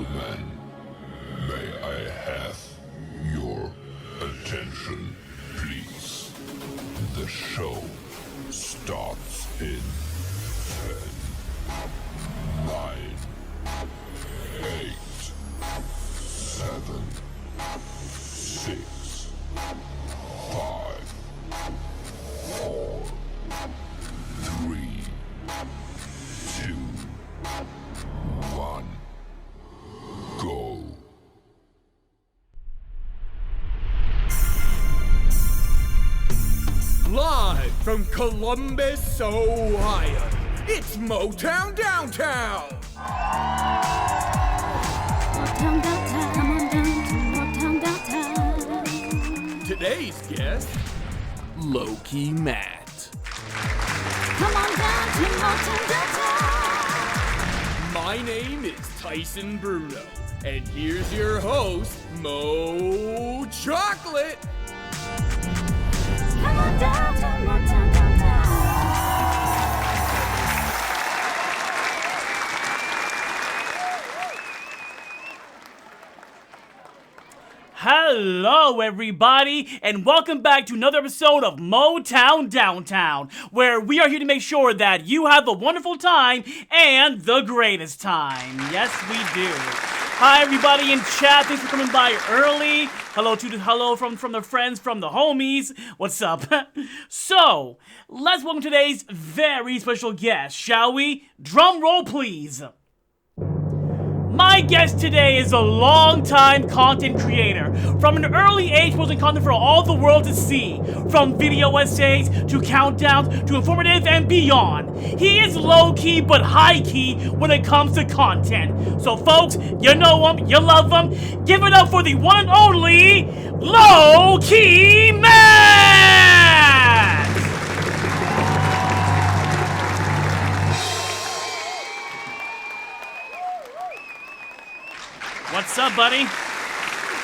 gentlemen, may I have your attention, please? The show starts in 10, 9, 8, 7, 6, 5, 4, 3, 2, 1, go. Live from Columbus, Ohio, it's Motown Downtown! Motown Downtown, come on down to Motown Downtown. Today's guest, Low-Key Matt. Come on down to Motown Downtown. My name is Tyson Bruno, and here's your host, Mo Chocolate. Come on down to Motown Downtown. Hello, everybody, and welcome back to another episode of Motown Downtown, where we are here to make sure that you have a wonderful time and the greatest time. Yes, we do. Hi, everybody in chat. Thanks for coming by early. Hello from the friends, from the homies. What's up? So, let's welcome today's very special guest, shall we? Drum roll, please. My guest today is a long-time content creator. From an early age, posting content for all the world to see. From video essays, to countdowns, to informative and beyond. He is low-key but high-key when it comes to content. So folks, you know him, you love him. Give it up for the one and only Low-Key Matt! What's up, buddy?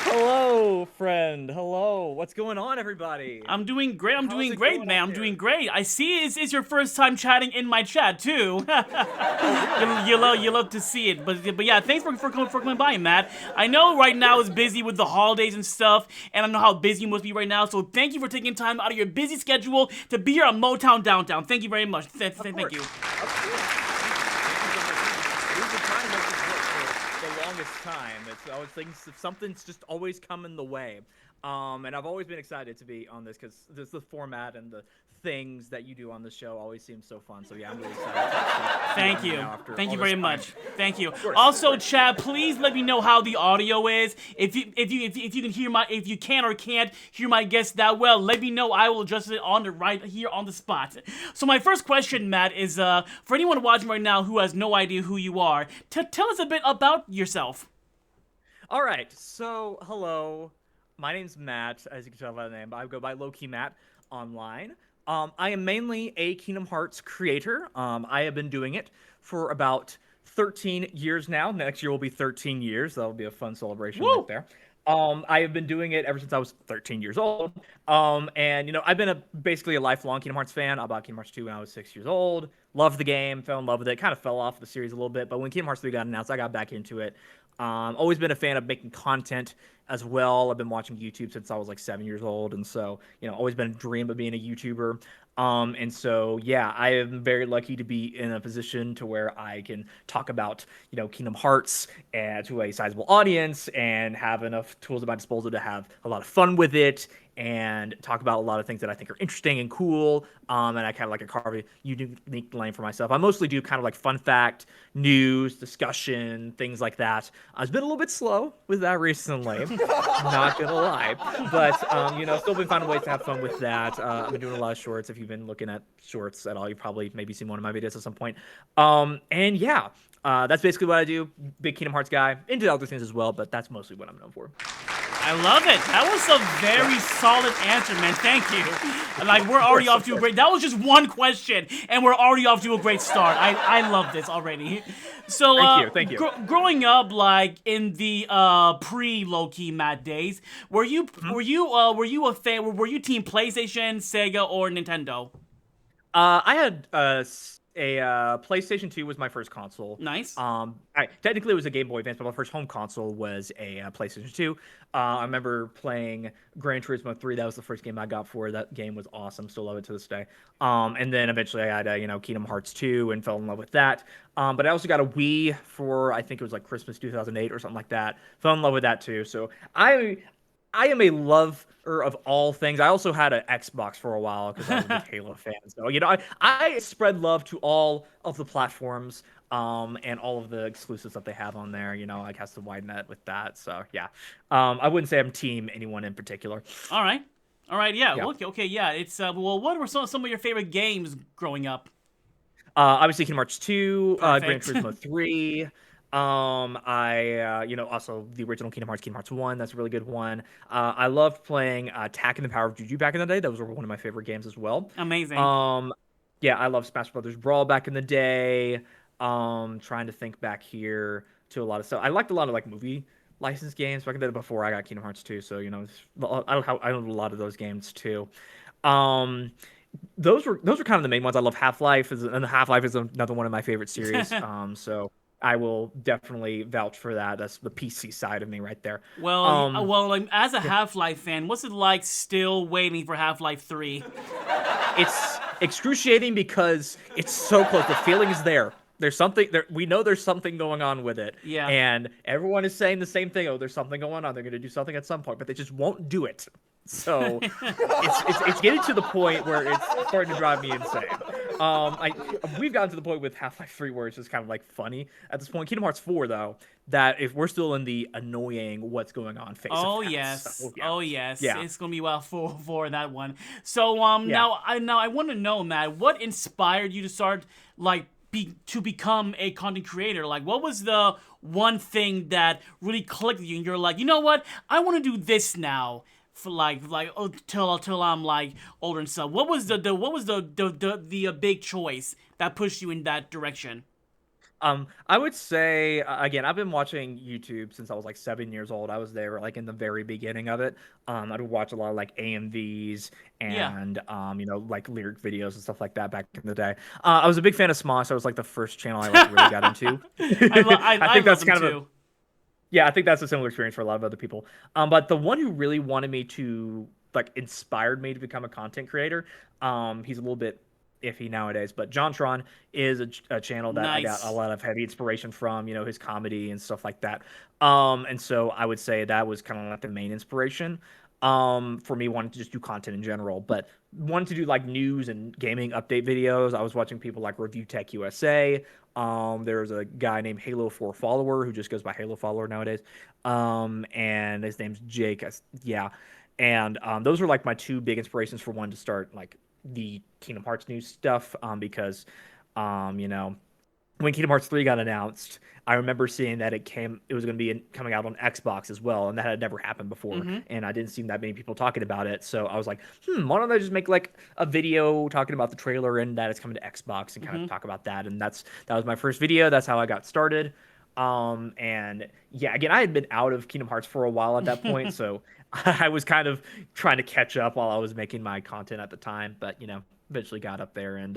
Hello, friend. Hello. What's going on, everybody? I'm doing great. I'm How's doing it great, going man. out I'm here? doing great. I see it's your first time chatting in my chat too. you love to see it, but yeah, thanks for coming by, Matt. I know right now is busy with the holidays and stuff, and I know how busy you must be right now. So thank you for taking time out of your busy schedule to be here on Motown Downtown. Thank you very much. Thank you. Of course. We've been trying to make this work for the longest time. It's always things. Something's just always come in the way. And I've always been excited to be on this because the format and the things that you do on the show always seem so fun. So yeah, I'm really excited. Thank you. Thank you very much. Thank you. course, Also, of course. Chad, please let me know how the audio is. If you can hear if you can or can't hear my guest that well, let me know. I will adjust it on the right here on the spot. So my first question, Matt, is for anyone watching right now who has no idea who you are, tell us a bit about yourself. All right. So hello. My name's Matt, as you can tell by the name. I go by Low-Key Matt online. I am mainly a Kingdom Hearts creator. I have been doing it for about 13 years now. Next year will be 13 years. That'll be a fun celebration right there. I have been doing it ever since I was 13 years old. And, I've been basically a lifelong Kingdom Hearts fan. I bought Kingdom Hearts 2 when I was 6 years old. Loved the game, fell in love with it. Kind of fell off the series a little bit. But when Kingdom Hearts 3 got announced, I got back into it. Always been a fan of making content as well. I've been watching YouTube since I was like 7 years old. And so, always been a dream of being a YouTuber. And so, yeah, I am very lucky to be in a position to where I can talk about, Kingdom Hearts to a sizable audience and have enough tools at my disposal to have a lot of fun with it and talk about a lot of things that I think are interesting and cool. And I kind of like to carve a unique lane for myself. I mostly do kind of like fun fact, news, discussion, things like that. I've been a little bit slow with that recently, not gonna lie. But, still been finding ways to have fun with that. I've been doing a lot of shorts. If you've been looking at shorts at all, you've probably maybe seen one of my videos at some point. And yeah, that's basically what I do. Big Kingdom Hearts guy. Into other things as well, but that's mostly what I'm known for. I love it. That was a very solid answer, man. Thank you. Like, we're already off to a great... That was just one question, and we're already off to a great start. I love this already. So, thank you. Growing up, like, in the pre-Low-Key Matt days, were you a fan... Were you team PlayStation, Sega, or Nintendo? I had PlayStation 2 was my first console. Nice. Technically it was a Game Boy Advance, but my first home console was a PlayStation 2. I remember playing Gran Turismo 3. That was the first game I got for it. That game was awesome. Still love it to this day. And then eventually I had Kingdom Hearts 2 and fell in love with that. But I also got a Wii for, I think it was like Christmas 2008 or something like that. Fell in love with that too. So I am a lover of all things. I also had an Xbox for a while because I was a big Halo fan. So, I spread love to all of the platforms and all of the exclusives that they have on there. I cast the wide net with that. So, yeah. I wouldn't say I'm team anyone in particular. All right. Yeah. Yeah. Okay. Yeah. It's well. What were some of your favorite games growing up? Obviously, Kingdom Hearts 2, Gran Perfect. Turismo 3. Also the original Kingdom Hearts 1. That's a really good one. I loved playing Tack and the Power of Juju back in the day. Those were one of my favorite games as well. Amazing. Yeah, I love Smash Brothers Brawl back in the day. Trying to think back here to a lot of stuff. I liked a lot of like movie licensed games back in the day before I got Kingdom Hearts 2. So I know a lot of those games too. Those were kind of the main ones. I love Half-Life, and Half-Life is another one of my favorite series. So I will definitely vouch for that. That's the PC side of me right there. Well, as a Half-Life fan, what's it like still waiting for Half-Life 3? It's excruciating because it's so close. The feeling is there. There's something there. We know there's something going on with it. Yeah. And everyone is saying the same thing. Oh, there's something going on. They're going to do something at some point, but they just won't do it. So it's getting to the point where it's starting to drive me insane. We've gotten to the point with Half-Life 3 where it's just kind of like funny at this point. Kingdom Hearts 4 though, that if we're still in the annoying what's going on phase. Oh of that. yes. So, yeah. Oh yes. Yeah. It's gonna be for that one. So Yeah. now I want to know, Matt, what inspired you to start to become a content creator? Like, what was the one thing that really clicked with you and you're like, you know what, I want to do this now for till I'm like older and stuff. What was the big choice that pushed you in that direction? I would say again, I've been watching YouTube since I was like 7 years old. I was there like in the very beginning of it. I would watch a lot of like AMVs and like lyric videos and stuff like that back in the day. I was a big fan of Smosh. That was like the first channel I like really got into. I think that's kind of yeah, I think that's a similar experience for a lot of other people. But the one who really wanted me to inspired me to become a content creator, he's a little bit iffy nowadays, but JonTron is a channel that I got a lot of heavy inspiration from, his comedy and stuff like that. And so I would say that was kind of like the main inspiration for me wanting to just do content in general, but wanting to do like news and gaming update videos. I was watching people like Review Tech USA. There's a guy named Halo 4 Follower who just goes by Halo Follower nowadays. And his name's Jake. Yeah. And those were like my two big inspirations for one to start like the Kingdom Hearts news stuff, because when Kingdom Hearts 3 got announced, I remember seeing that it was going to be coming out on Xbox as well, and that had never happened before, and I didn't see that many people talking about it, so I was like, why don't I just make like a video talking about the trailer and that it's coming to Xbox and kind of talk about that, and that was my first video. That's how I got started. And yeah, again, I had been out of Kingdom Hearts for a while at that point, so I was kind of trying to catch up while I was making my content at the time, but eventually got up there, and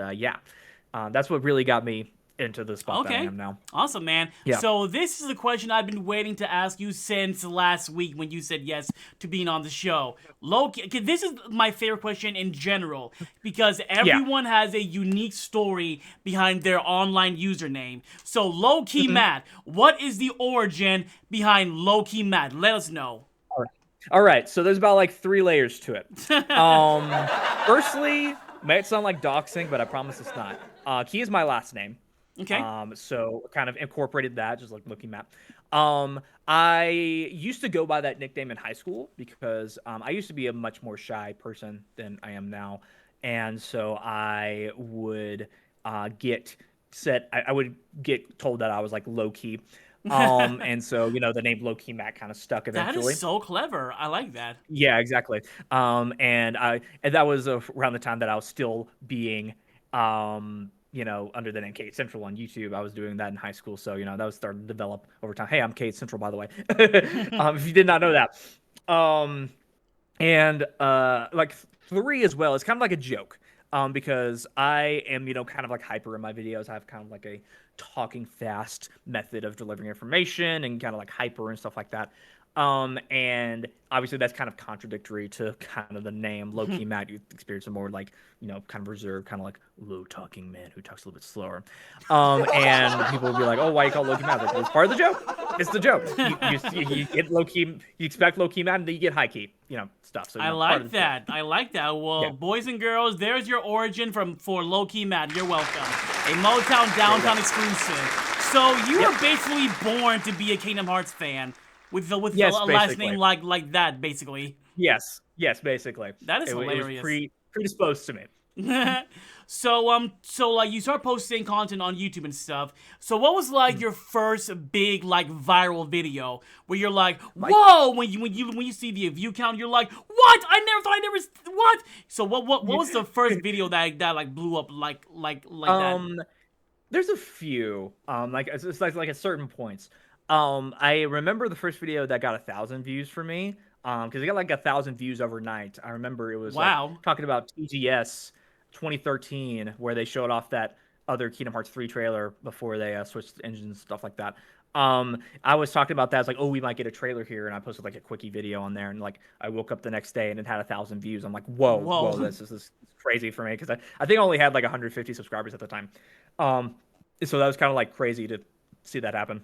that's what really got me into the spot that I am now. Awesome, man. Yeah. So this is a question I've been waiting to ask you since last week when you said yes to being on the show. Loki, this is my favorite question in general because everyone has a unique story behind their online username. So Low-Key Matt, what is the origin behind Low-Key Matt? Let us know. All right, so there's about like 3 layers to it. Firstly, might sound like doxing, but I promise it's not. Key is my last name. Okay. So kind of incorporated that, just like looking map. I used to go by that nickname in high school because I used to be a much more shy person than I am now, and so I would get told that I was like low key. And so the name Low-Key Matt kind of stuck eventually. That is so clever. I like that. Yeah, exactly. And that was around the time that I was still being under the name Kate Central on YouTube. I was doing that in high school, so that was starting to develop over time. Hey, I'm Kate Central, by the way. If you did not know that. And like 3 as well, it's kind of like a joke. because I am, kind of like hyper in my videos. I have kind of like a talking fast method of delivering information and kind of like hyper and stuff like that. And obviously that's kind of contradictory to kind of the name low-key Matt. You experience a more like, kind of reserved, kind of like low talking man who talks a little bit slower. And people will be like, oh, why you call low-key Matt? Like, it's part of the joke. It's the joke. You get low-key, you expect low-key Matt, and then you get high-key, stuff. So I like that. I like that. Well, Yeah. boys and girls, there's your origin for low-key Matt. You're welcome. A Motown Downtown exclusive. So you were basically born to be a Kingdom Hearts fan with a last basically. name like that, basically. Yes, basically. That is It hilarious. was predisposed to me. So like you start posting content on YouTube and stuff. So what was like your first big like viral video where you're like, whoa, when you see the view count, you're like, what? I never what? So what was the first video that like blew up like that? There's a few. Like it's like at certain points. I remember the first video that got 1,000 views for me. Because it got like 1,000 views overnight. I remember it was like, talking about TGS 2013, where they showed off that other Kingdom Hearts 3 trailer before they switched engines and stuff like that. I was talking about that. I was like, oh, we might get a trailer here, and I posted like a quickie video on there, and like I woke up the next day and it had 1,000 views. I'm like, whoa, this is crazy for me, because I think I only had like 150 subscribers at the time. So that was kind of like crazy to see that happen.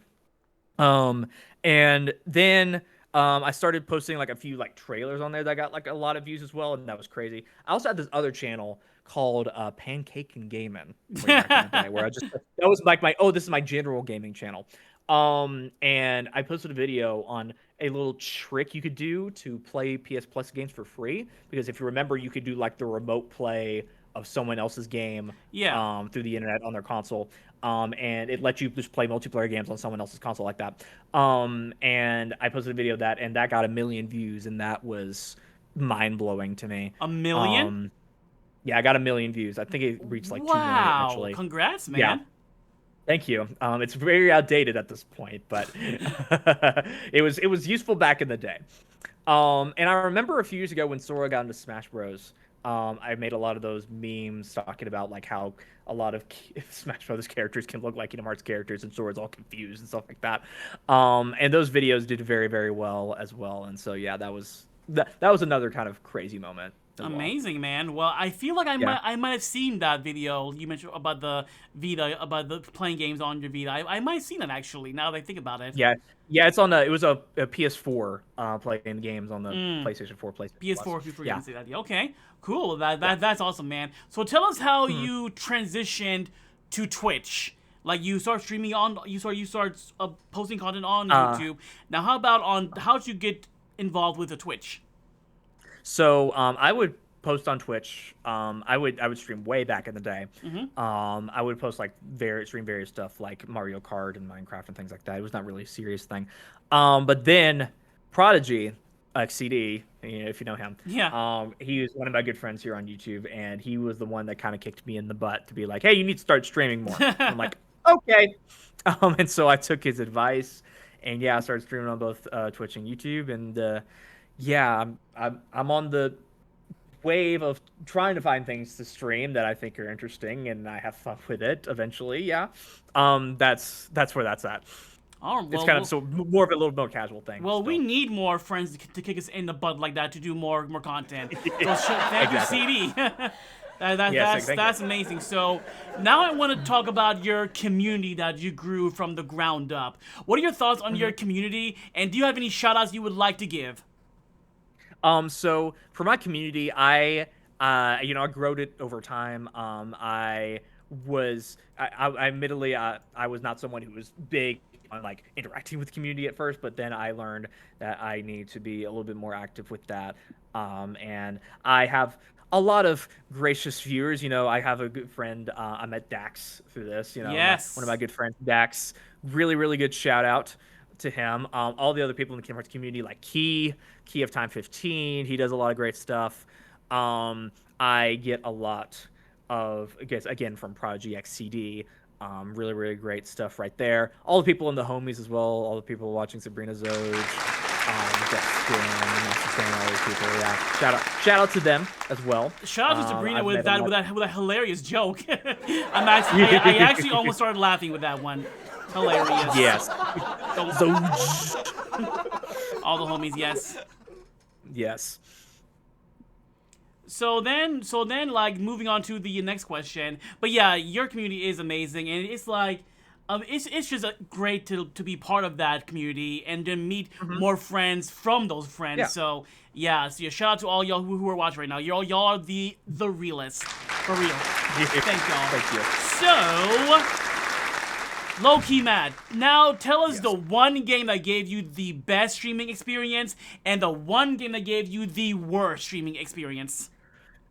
And then I started posting like a few like trailers on there that got like a lot of views as well, and that was crazy. I also had this other channel called Pancake and Gaming, where I just that was like this is my general gaming channel. And I posted a video on a little trick you could do to play PS Plus games for free, because if you remember, you could do like the remote play of someone else's game through the internet on their console. And it lets you just play multiplayer games on someone else's console like that. And I posted a video of that, and that got 1 million views, and that was mind-blowing to me. 1 million? Yeah, I got 1 million views. I think it reached like 2 million actually. Congrats, man. Yeah. Thank you. It's very outdated at this point, but it was useful back in the day. And I remember a few years ago when Sora got into Smash Bros. I made a lot of those memes talking about like how a lot of Smash Brothers characters can look like Kingdom Hearts characters, and Sora's all confused and stuff like that. And those videos did very, very well as well. And so yeah, that was another kind of crazy moment. Amazing, man. Well, I feel like I might have seen that video you mentioned about the Vita, about the playing games on your Vita. I might have seen it actually. Now that I think about it. Yeah, it's on it was a PS4 playing games on the PlayStation 4, PlayStation PS4. If you forget to say that. Yeah, okay, cool. That's awesome, man. So tell us how you transitioned to Twitch. Like you start streaming on, you start posting content on YouTube. Now, how did you get involved with the Twitch? So I would post on Twitch. I would stream way back in the day. I would post like stream various stuff like Mario Kart and Minecraft and things like that. It was not really a serious thing. But then Prodigy, XCD, if you know him. Yeah. He was one of my good friends here on YouTube, and he was the one that kind of kicked me in the butt to be like, hey, you need to start streaming more. I'm like, okay. And so I took his advice, and yeah, I started streaming on both Twitch and YouTube, and yeah, I'm on the wave of trying to find things to stream that I think are interesting, and I have fun with it eventually. Yeah, that's where that's at. Oh, well, it's kind of so more of a little more casual thing. Well, we need more friends to kick us in the butt like that to do more content. So thank you, CD. That's amazing. So now I want to talk about your community that you grew from the ground up. What are your thoughts on your community, and do you have any shout-outs you would like to give? So for my community, I grew it over time. I admittedly, I was not someone who was big on like interacting with the community at first, but then I learned that I need to be a little bit more active with that. And I have a lot of gracious viewers. I have a good friend. I met Dax through this. Yes. One of my good friends, Dax. Really, really good shout out to him. All the other people in the Kingdom Hearts community, like Key of Time 15, he does a lot of great stuff. I get a lot of, I guess, again, from Prodigy XCD, really, really great stuff right there. All the people in the homies as well, all the people watching Sabrina Zoj, Jessica and Master Stan and all these people. Yeah, shout out to them as well. Shout out to Sabrina I've with met a that lot- with that hilarious joke. I actually almost started laughing with that one. Hilarious. Yes. All the homies, yes. Yes. So then, like moving on to the next question. But yeah, your community is amazing, and it's like, it's just great to be part of that community and then meet more friends from those friends. Yeah. So yeah, shout out to all y'all who are watching right now. Y'all are the realest, for real. Thank y'all. Thank you. So, low-key Matt, now tell us the one game that gave you the best streaming experience and the one game that gave you the worst streaming experience.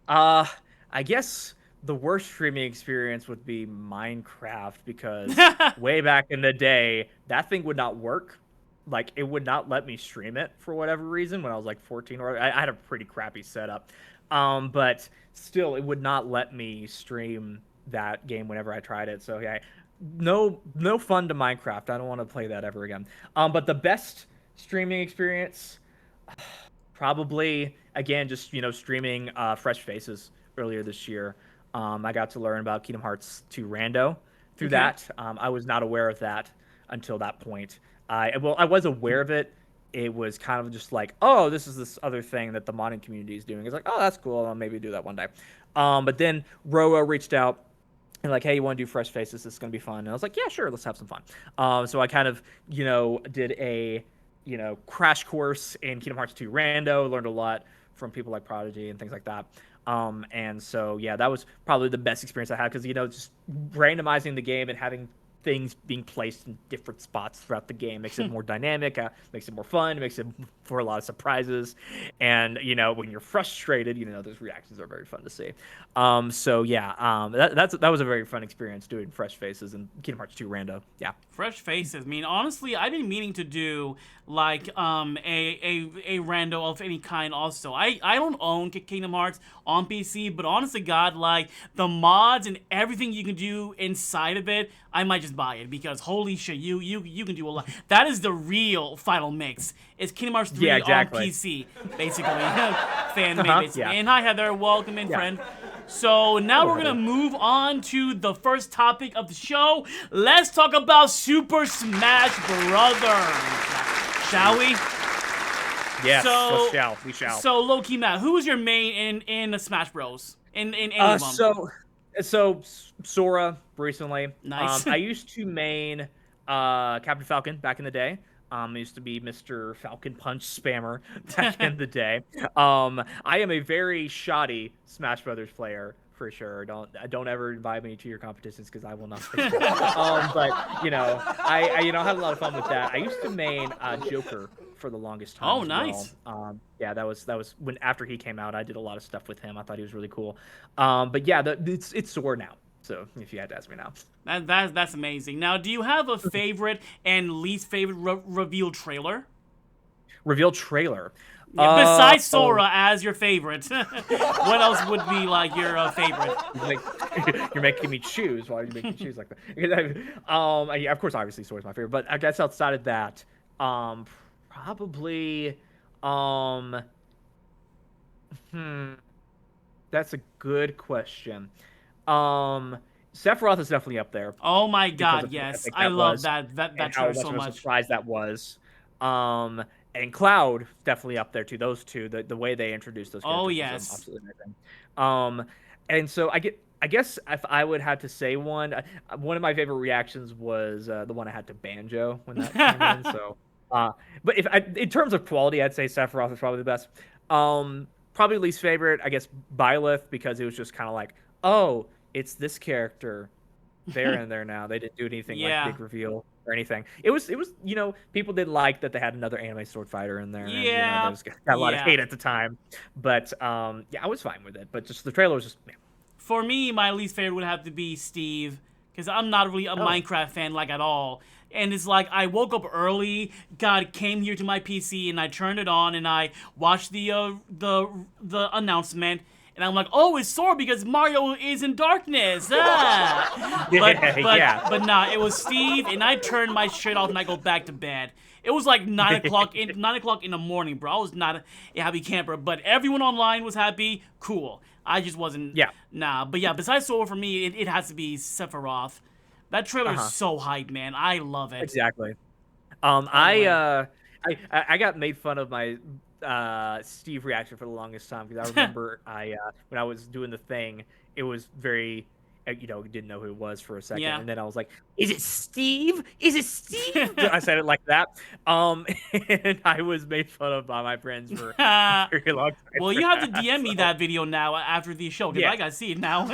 I guess the worst streaming experience would be Minecraft because way back in the day, that thing would not work. Like, it would not let me stream it for whatever reason when I was like 14 or I had a pretty crappy setup. But still, it would not let me stream that game whenever I tried it. So yeah, no fun to Minecraft. I don't want to play that ever again. But the best streaming experience, probably again just streaming Fresh Faces earlier this year. I got to learn about Kingdom Hearts 2 Rando through that. I was not aware of that until that point. I was aware of it. It was kind of just like, oh, this other thing that the modding community is doing. It's like, oh, that's cool. I'll maybe do that one day. But then Roro reached out and like, hey, you want to do Fresh Faces? This is going to be fun. And I was like, yeah, sure. Let's have some fun. So I kind of, did a, crash course in Kingdom Hearts 2 Rando, learned a lot from people like Prodigy and things like that. And so, yeah, that was probably the best experience I had because, just randomizing the game and having things being placed in different spots throughout the game makes it more dynamic, makes it more fun, makes it for a lot of surprises. And, when you're frustrated, those reactions are very fun to see. So, yeah, that was a very fun experience doing Fresh Faces and Kingdom Hearts 2 Rando. Yeah. Fresh Faces. I mean, honestly, I've been meaning to do like a rando of any kind also. I don't own Kingdom Hearts on PC, but honestly God, like the mods and everything you can do inside of it, I might just buy it because holy shit, you can do a lot. That is the real final mix. It's Kingdom Hearts 3 on PC, basically. Fan made basically. Yeah. And hi Heather, welcome in, friend. So now we're gonna move on to the first topic of the show. Let's talk about Super Smash Brothers. Shall we? Yes, we shall. So, low-key Matt, who was your main in the Smash Bros? In any of them? So Sora recently. Nice. I used to main Captain Falcon back in the day. I used to be Mr. Falcon Punch spammer back in the day. I am a very shoddy Smash Brothers player for sure. Don't ever invite me to your competitions because I will not. But I had a lot of fun with that. I used to main Joker for the longest time. Oh, as nice. Well. Yeah, that was when after he came out, I did a lot of stuff with him. I thought he was really cool. But yeah, it's Sora now. So if you had to ask me now. That's amazing. Now, do you have a favorite and least favorite reveal trailer? Reveal trailer. Yeah, besides Sora as your favorite, what else would be like your favorite? You're making me choose. Why are you making me choose like that? Yeah, of course, obviously Sora's my favorite, but I guess outside of that, probably, that's a good question. Sephiroth is definitely up there. Oh my god, yes. I love that trailer so much. How much of a surprise that was. And Cloud definitely up there too. Those two, the way they introduced those characters. Oh was yes. absolutely amazing. And so I guess if I would have to say one of my favorite reactions was the one I had to Banjo when that came in. So, but in terms of quality, I'd say Sephiroth is probably the best. Probably least favorite, I guess, Byleth, because it was just kind of like, oh, it's this character. They're in there now. They didn't do anything like big reveal or anything. It was people did like that they had another anime sword fighter in there. Yeah, and, got a lot of hate at the time. But I was fine with it. But just the trailer was just. Man. For me, my least favorite would have to be Steve, because I'm not really a Minecraft fan like at all. And it's like I woke up early, came here to my PC, and I turned it on, and I watched the announcement. And I'm like, oh, it's Sora because Mario is in darkness. But nah, it was Steve, and I turned my shit off and I go back to bed. It was like 9 o'clock in the morning, bro. I was not a happy camper, but everyone online was happy. Cool. I just wasn't. Yeah. Nah, but yeah, besides Sora for me, it has to be Sephiroth. That trailer is so hype, man. I love it. Exactly. I got made fun of my Steve reaction for the longest time because I remember when I was doing the thing, it was very didn't know who it was for a second, and then I was like, "Is it Steve? Is it Steve?" I said it like that, and I was made fun of by my friends for a very long time. Well, you have to DM me that video now after the show because I gotta see it now.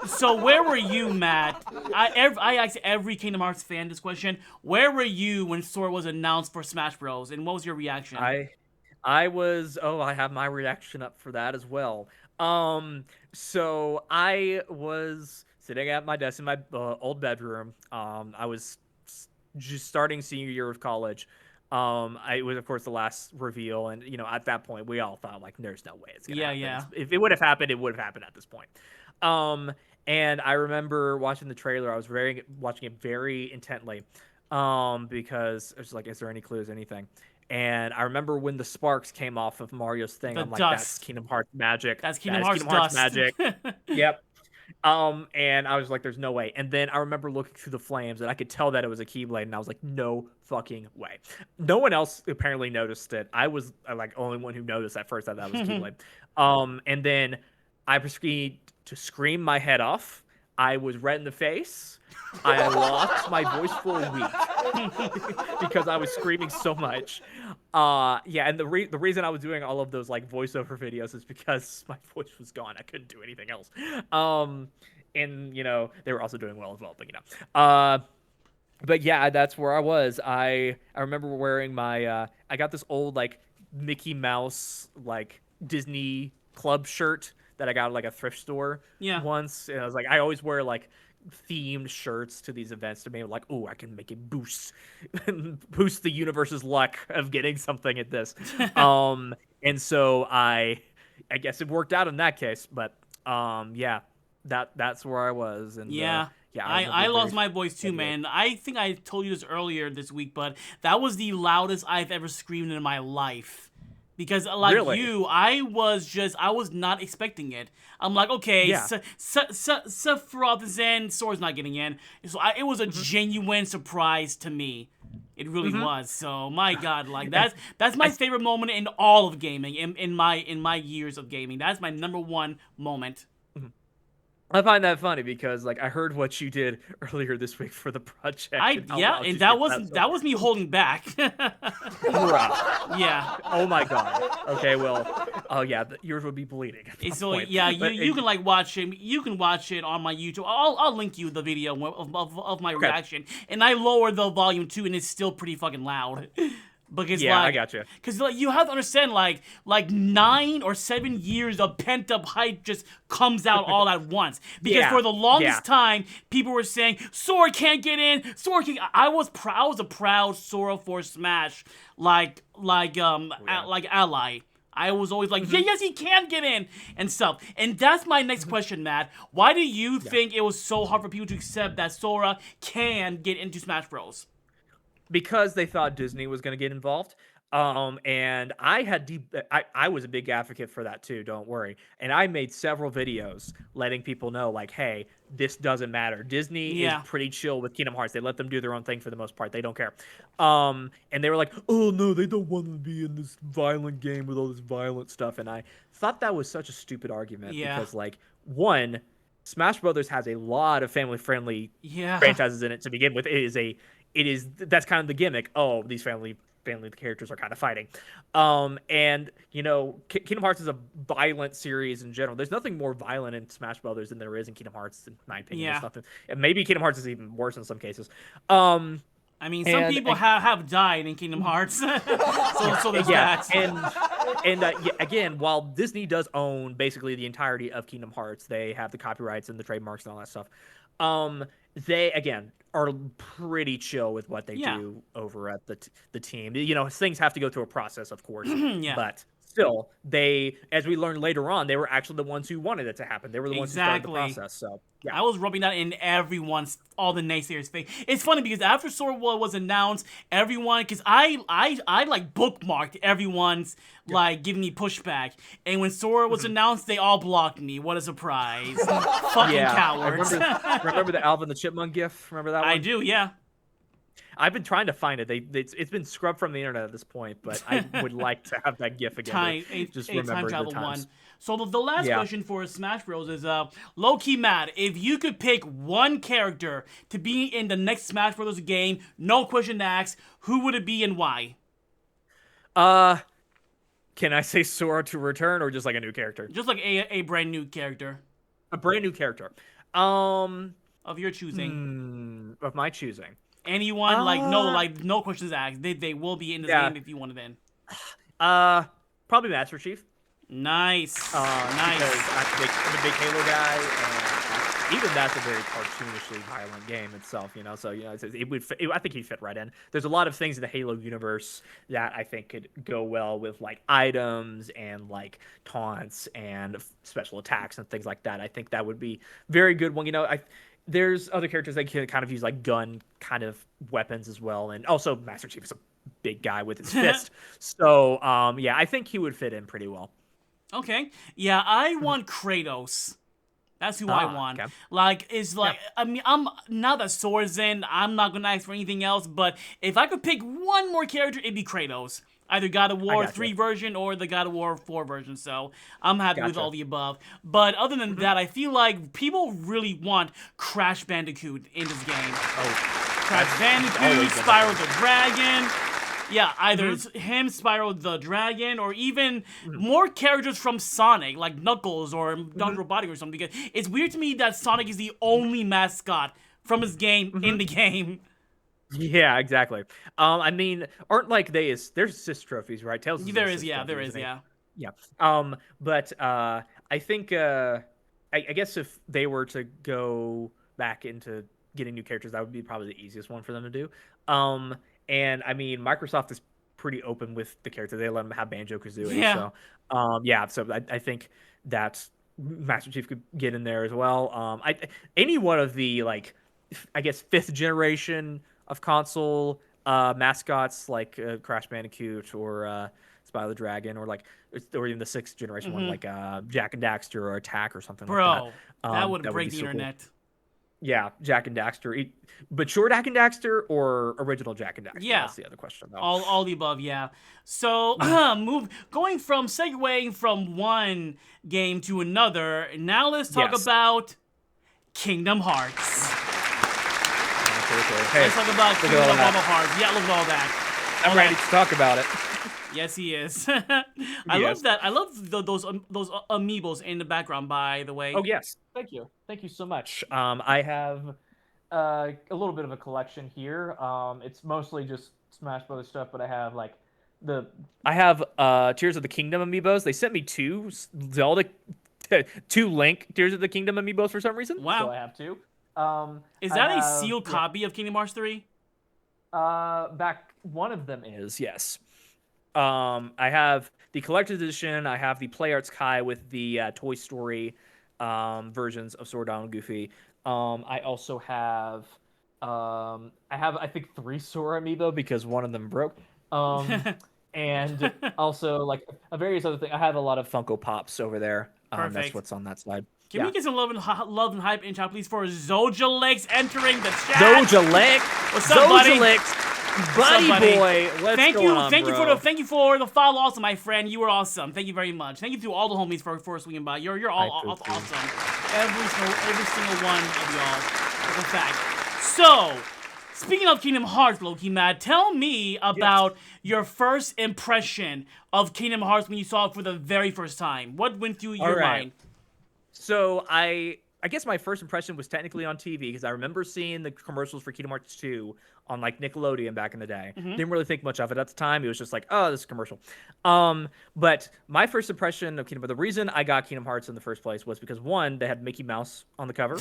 So where were you, Matt? I asked every Kingdom Hearts fan this question. Where were you when Sora was announced for Smash Bros. And what was your reaction? I was. Oh, I have my reaction up for that as well. So I was sitting at my desk in my old bedroom. I was just starting senior year of college. It was, of course, the last reveal, and at that point, we all thought like, "There's no way it's gonna happen." Yeah. If it would have happened, it would have happened at this point. And I remember watching the trailer. I was watching it very intently, because it was like, "Is there any clues, anything?" And I remember when the sparks came off of Mario's thing, I'm like, "That's Kingdom Hearts magic. That's Kingdom Hearts dust. Magic." Yep. And I was like, "There's no way." And then I remember looking through the flames, and I could tell that it was a Keyblade, and I was like, "No fucking way." No one else apparently noticed it. I was like only one who noticed at first that was Keyblade. And then I proceeded to scream my head off. I was red in the face. I lost my voice for a week because I was screaming so much. And the reason I was doing all of those like voiceover videos is because my voice was gone. I couldn't do anything else. And they were also doing well as well, but but yeah, that's where I was. I remember wearing my I got this old like Mickey Mouse like Disney club shirt that I got at like a thrift store once. And I was like, I always wear like themed shirts to these events to be like, oh, I can make it boost the universe's luck of getting something at this. And so I guess it worked out in that case, but that's where I was. And I lost my voice too, man. I think I told you this earlier this week, but that was the loudest I've ever screamed in my life. Because like you, I was not expecting it. I'm like, okay, Sephiroth is in, Sora's not getting in. So it was a genuine surprise to me. It really was. So my God, like that's my favorite moment in all of gaming. In my years of gaming, that's my number one moment. I find that funny because like I heard what you did earlier this week for the project. And that was me holding back. Yeah. Oh my God. Okay, well, yours would be bleeding. So you can like watch it. You can watch it on my YouTube. I'll link you the video of my reaction, and I lowered the volume too, and it's still pretty fucking loud. Because I got you. Because like you have to understand, like 9 or 7 years of pent up hype just comes out all at once. Because for the longest time, people were saying Sora can't get in. Sora can't. I was a proud Sora for Smash, like ally. I was always like, yes, he can get in and stuff. And that's my next question, Matt. Why do you think it was so hard for people to accept that Sora can get into Smash Bros? Because they thought Disney was going to get involved. And I was a big advocate for that too, don't worry. And I made several videos letting people know like, hey, this doesn't matter. Disney is pretty chill with Kingdom Hearts. They let them do their own thing for the most part. They don't care. And they were like, oh no, they don't want to be in this violent game with all this violent stuff. And I thought that was such a stupid argument because like, one, Smash Brothers has a lot of family-friendly franchises in it to begin with. That's kind of the gimmick. Oh, these family characters are kind of fighting. And Kingdom Hearts is a violent series in general. There's nothing more violent in Smash Brothers than there is in Kingdom Hearts, in my opinion. There's nothing, and maybe Kingdom Hearts is even worse in some cases. I mean, some people have died in Kingdom Hearts, so there's that. And again, while Disney does own basically the entirety of Kingdom Hearts, they have the copyrights and the trademarks and all that stuff. They again are pretty chill with what they do over at the team. Things have to go through a process, of course. But still, they, as we learned later on, they were actually the ones who wanted it to happen. They were the ones who started the Exactly. process. So yeah. I was rubbing that in all the naysayers' face. It's funny because after Sword World was announced, everyone, because I like bookmarked everyone's like giving me pushback, and when Sword was announced, they all blocked me. What a surprise! Fucking cowards. Remember the Alvin the Chipmunk gif? Remember that one? I do, yeah. I've been trying to find it. It's been scrubbed from the internet at this point, but I would like to have that GIF again. Just remember time the travel times. one. So the last question for Smash Bros is low-key Matt. If you could pick one character to be in the next Smash Bros game, no question asked, who would it be and why? Can I say Sora to return or just like a new character? Just like a brand new character A brand new character. of your choosing. Of my choosing. Anyone, no questions asked. They will be in this game if you want it in. Probably Master Chief. Nice. Nice. Because I'm a big Halo guy, and even that's a very cartoonishly violent game itself, you know. So I think he'd fit right in. There's a lot of things in the Halo universe that I think could go well with like items and like taunts and special attacks and things like that. I think that would be very good one. You know, there's other characters that can kind of use like gun kind of weapons as well, and also Master Chief is a big guy with his fist. So I think he would fit in pretty well. Okay. Yeah, I want Kratos. That's who I want. Okay. I mean, I'm now that Sora's in, I'm not gonna ask for anything else. But if I could pick one more character, it'd be Kratos. Either God of War 3 version or the God of War 4 version. So I'm happy with all the above. But other than that, I feel like people really want Crash Bandicoot in this game. Oh, Crash Bandicoot, Spyro the Dragon. Yeah, either it's him, Spyro the Dragon, or even more characters from Sonic, like Knuckles or Dr. Robotnik or something. Because it's weird to me that Sonic is the only mascot from his game in the game. Yeah, exactly. I mean, aren't like there's assist trophies, right? Tails There is, yeah. But I think I guess if they were to go back into getting new characters, that would be probably the easiest one for them to do. And I mean, Microsoft is pretty open with the character. They let them have Banjo-Kazooie. Yeah. So I think that Master Chief could get in there as well. Any one of the like, I guess 5th generation of console mascots like Crash Bandicoot or Spyro the Dragon or even the 6th generation one like Jak and Daxter or Attack or something like that. That would break the internet. Cool. Yeah, Jak and Daxter. But short Jak and Daxter or original Jak and Daxter? Yeah. That's the other question, though. All the above, yeah. So, segueing from one game to another, now let's talk about Kingdom Hearts. Okay. Let's talk about Kingdom Hearts. Yeah, look at all that. I'm ready to talk about it. Yes, he is. I love that. I love those amiibos in the background, by the way. Oh, yes. Thank you so much. I have a little bit of a collection here. It's mostly just Smash Brothers stuff, but I have Tears of the Kingdom amiibos. They sent me 2 Zelda, 2 Link Tears of the Kingdom amiibos for some reason. Wow. So I have 2. Is that a sealed copy of Kingdom Hearts 3? One of them is, yes. I have the collector's edition. I have the Play Arts Kai with the Toy Story versions of Sora, Donald, and Goofy. I also have I think 3 Sora amiibo because one of them broke. And also like various other things. I have a lot of Funko Pops over there. Perfect. That's what's on that side. Can we get some love and hype in chat, please, for Zojalix entering the chat? Zojalix, what's up, buddy? Buddy boy, thank you for the follow, also, my friend. You were awesome. Thank you very much. Thank you to all the homies for swinging by. You're all awesome. Every single one of y'all. That's a fact. So, speaking of Kingdom Hearts, Loki Matt, tell me about your first impression of Kingdom Hearts when you saw it for the very first time. What went through your mind? So I guess my first impression was technically on TV because I remember seeing the commercials for Kingdom Hearts 2 on like Nickelodeon back in the day. Didn't really think much of it at the time. It was just like, oh, this is a commercial. But my first impression of Kingdom Hearts, the reason I got Kingdom Hearts in the first place was because 1, they had Mickey Mouse on the cover.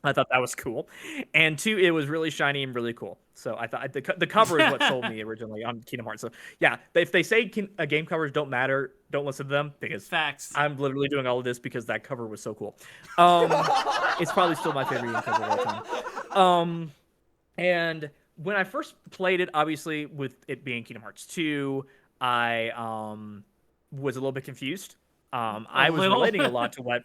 I thought that was cool, and two, it was really shiny and really cool. So I thought the cover is what sold me originally on Kingdom Hearts. So yeah, if they say game covers don't matter, don't listen to them because Facts. I'm literally doing all of this because that cover was so cool. It's probably still my favorite game cover of all time. And when I first played it, obviously with it being Kingdom Hearts 2, I was a little bit confused. I was relating a lot to what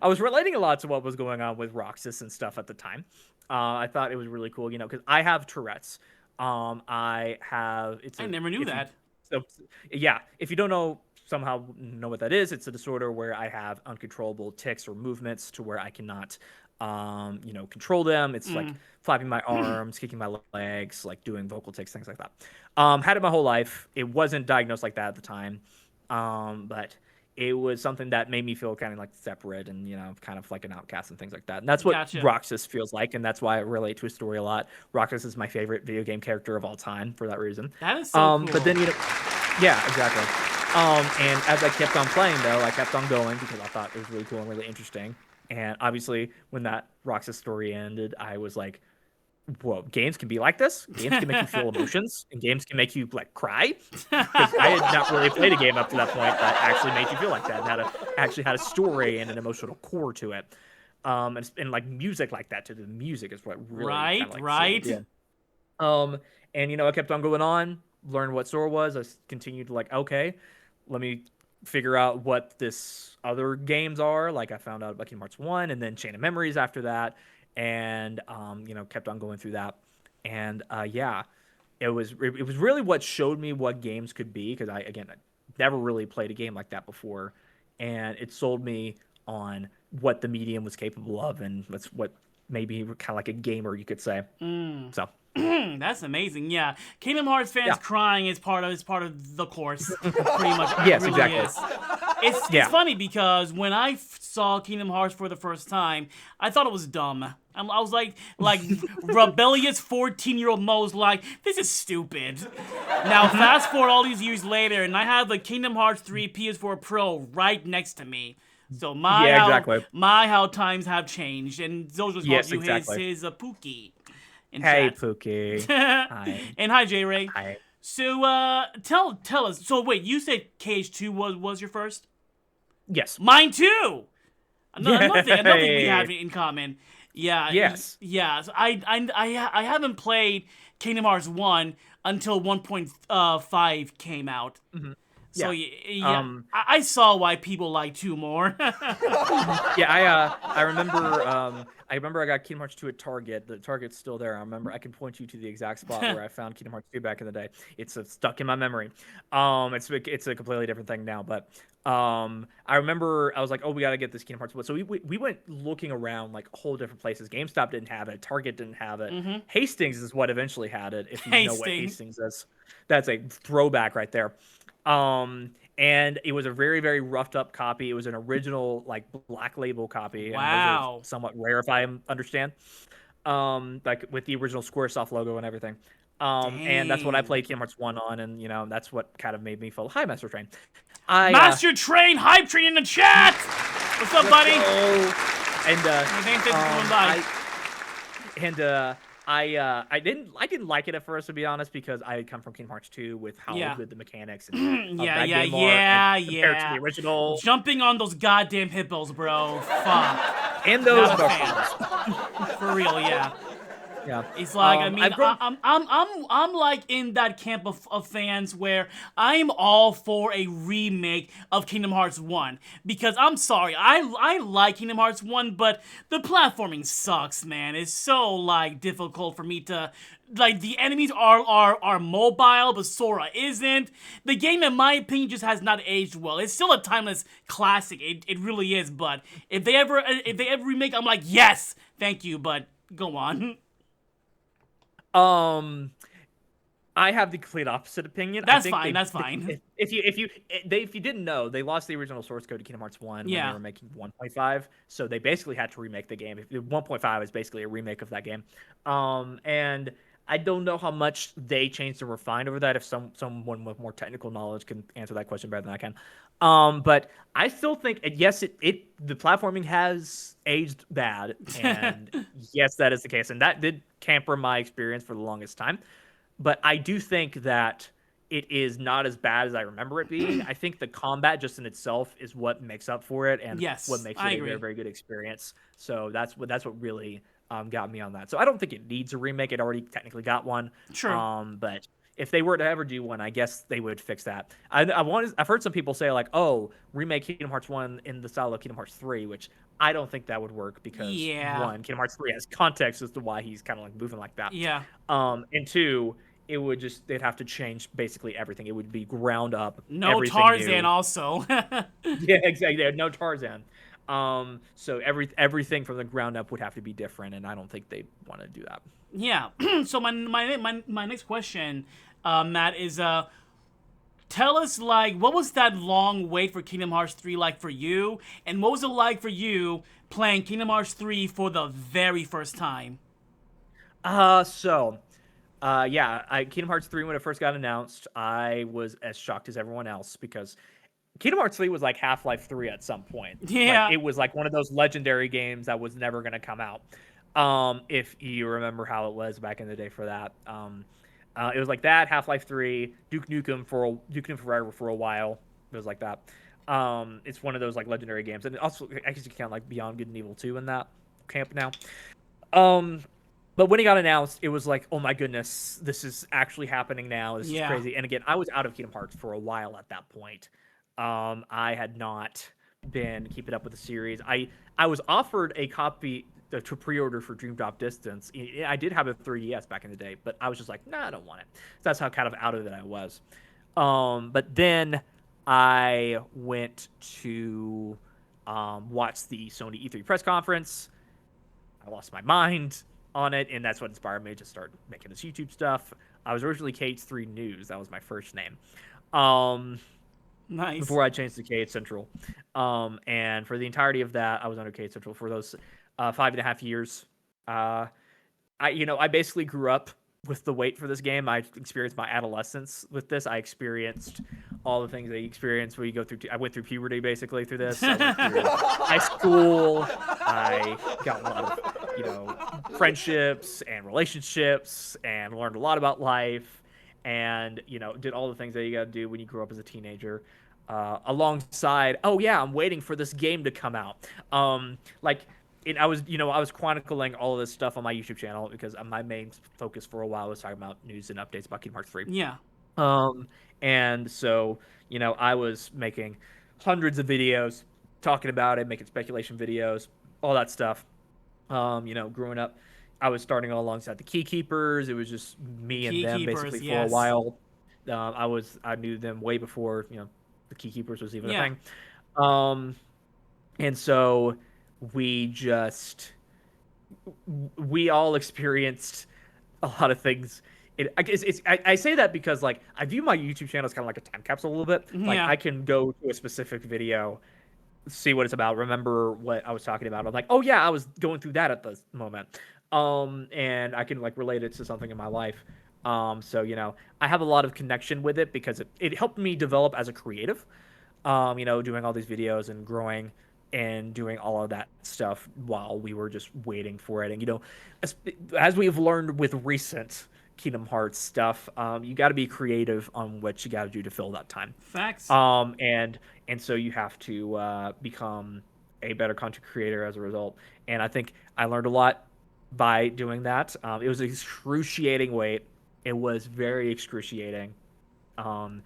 I was relating a lot to what was going on with Roxas and stuff at the time. I thought it was really cool, because I have Tourette's. I never knew that. So yeah, if you don't somehow know what that is, it's a disorder where I have uncontrollable tics or movements to where I cannot, control them. It's like flapping my arms, kicking my legs, like doing vocal tics, things like that. Had it my whole life. It wasn't diagnosed like that at the time, but it was something that made me feel kind of like separate and, kind of like an outcast and things like that. And that's what Roxas feels like. And that's why I relate to his story a lot. Roxas is my favorite video game character of all time for that reason. That is so cool. But then, yeah, exactly. And as I kept on playing, though, I kept on going because I thought it was really cool and really interesting. And obviously, when that Roxas story ended, I was like, whoa, games can be like this? Games can make you feel emotions, and games can make you, like, cry? Because I had not really played a game up to that point that actually made you feel like that, and actually had a story and an emotional core to it. And like, music like that, too. The music is what really Right. And, I kept on going on, learned what Sora was. I continued to, like, okay, let me figure out what this other games are. Like, I found out about Kingdom Hearts 1, and then Chain of Memories after that. And kept on going through that, and it was really what showed me what games could be, because I never really played a game like that before, and it sold me on what the medium was capable of, and that's what made me kind of like a gamer, you could say. So that's amazing. Yeah, Kingdom Hearts fans crying is part of the course. Pretty much. Yes, really exactly. Is. It's funny because when I saw Kingdom Hearts for the first time, I thought it was dumb. I was like rebellious 14-year-old Mo was like, this is stupid. Now fast forward all these years later, and I have the Kingdom Hearts 3 PS4 Pro right next to me. So how times have changed, and those was his Pookie. Hey, Pookie. Hi. And hi, J Ray. Hi. So tell us. So wait, you said KH2 was your first? Yes. Mine too. Another thing we have in common. Yeah. Yes. Yeah. So I haven't played Kingdom Hearts 1 until 1.5 came out. Mm-hmm. So yeah, I saw why people like 2 more. Yeah, I remember. I remember I got Kingdom Hearts 2 at Target. The Target's still there. I remember I can point you to the exact spot where I found Kingdom Hearts 2 back in the day. It's stuck in my memory. It's a completely different thing now, but I remember I was like, oh, we got to get this Kingdom Hearts 1. So we went looking around like whole different places. GameStop didn't have it. Target didn't have it. Mm-hmm. Hastings is what eventually had it. If you know what Hastings is, that's a throwback right there. And it was a very, very roughed up copy. It was an original, like, black label copy. Wow. And those are somewhat rare, if I understand. Like with the original Squaresoft logo and everything. And that's what I played Kingdom Hearts 1 on, and that's what kind of made me feel, hi, Master Train. Master Train, hype train in the chat! What's up, buddy? I didn't like it at first, to be honest, because I had come from Kingdom Hearts 2 with how good the mechanics and compared to the original. Jumping on those goddamn hippos, bro. Fuck. And those for real, yeah. Yeah. It's like, I'm like in that camp of fans where I'm all for a remake of Kingdom Hearts 1. Because I'm sorry, I like Kingdom Hearts 1, but the platforming sucks, man. It's so, like, difficult for me to... Like, the enemies are mobile, but Sora isn't. The game, in my opinion, just has not aged well. It's still a timeless classic. It really is, but if they ever remake, I'm like, yes! Thank you, but go on. I have the complete opposite opinion. That's fine. If you didn't know, they lost the original source code to Kingdom Hearts 1 when they were making 1.5, so they basically had to remake the game. 1.5 is basically a remake of that game. And I don't know how much they changed and refined over that. If someone with more technical knowledge can answer that question better than I can. But I still think, yes, the platforming has aged bad, and yes, that is the case, and that did camper my experience for the longest time. But I do think that it is not as bad as I remember it being. I think the combat just in itself is what makes up for it, and Yes, what makes I it a agree. very, very good experience. So that's what really got me on that. So I don't think it needs a remake. It already technically got one. True. But if they were to ever do one, I guess they would fix that. I've heard some people say like, oh, remake Kingdom Hearts 1 in the style of Kingdom Hearts 3, which I don't think that would work because Yeah. one, Kingdom Hearts 3 has context as to why he's kind of like moving like that. Yeah. And two, they'd have to change basically everything. It would be ground up. No everything Tarzan new. also. Yeah, exactly. No Tarzan. So everything from the ground up would have to be different, and I don't think they want to do that. Yeah. So my next question, Matt, is tell us like what was that long wait for Kingdom Hearts 3 like for you, and what was it like for you playing Kingdom Hearts 3 for the very first time? Kingdom Hearts 3 when it first got announced, I was as shocked as everyone else because Kingdom Hearts 3 was like Half-Life 3 at some point. Yeah. Like, it was like one of those legendary games that was never going to come out. If you remember how it was back in the day for that. It was like that, Half-Life 3, Duke Nukem Forever for a while. It was like that. It's one of those like legendary games. And also, I guess you can count like Beyond Good and Evil 2 in that camp now. But when it got announced, it was like, oh my goodness, this is actually happening now. This is crazy. And again, I was out of Kingdom Hearts for a while at that point. I had not been keeping up with the series. I was offered a copy to pre-order for Dream Drop Distance. I did have a 3DS back in the day, but I was just like, nah, I don't want it. So that's how kind of out of it I was. But then I went to watch the Sony E3 press conference. I lost my mind on it, and that's what inspired me to start making this YouTube stuff. I was originally KH3 News. That was my first name. Nice. Before I changed to KH Central. And for the entirety of that, I was under KH Central for those 5.5 years. I basically grew up with the wait for this game. I experienced my adolescence with this. I experienced all the things that you experience where you go through. I went through puberty basically through this. I went through high school. I got a lot of, friendships and relationships and learned a lot about life and, did all the things that you got to do when you grow up as a teenager. Alongside, I'm waiting for this game to come out. I was chronicling all of this stuff on my YouTube channel because my main focus for a while was talking about news and updates about Kingdom Hearts 3. Yeah. And so, I was making hundreds of videos talking about it, making speculation videos, all that stuff. Growing up, I was starting alongside the Key Keepers. It was just me and them basically for a while. I knew them way before, the Key Keepers was even a thing. And so we all experienced a lot of things. I say that because like I view my YouTube channel as kind of like a time capsule a little bit. Like I can go to a specific video, see what it's about, remember what I was talking about. I'm like, oh yeah, I was going through that at the moment. And I can like relate it to something in my life. So I have a lot of connection with it because it helped me develop as a creative. Doing all these videos and growing and doing all of that stuff while we were just waiting for it. And as we've learned with recent Kingdom Hearts stuff, you got to be creative on what you got to do to fill that time. Facts. And so you have to become a better content creator as a result. And I think I learned a lot by doing that. It was an excruciating wait. It was very excruciating. And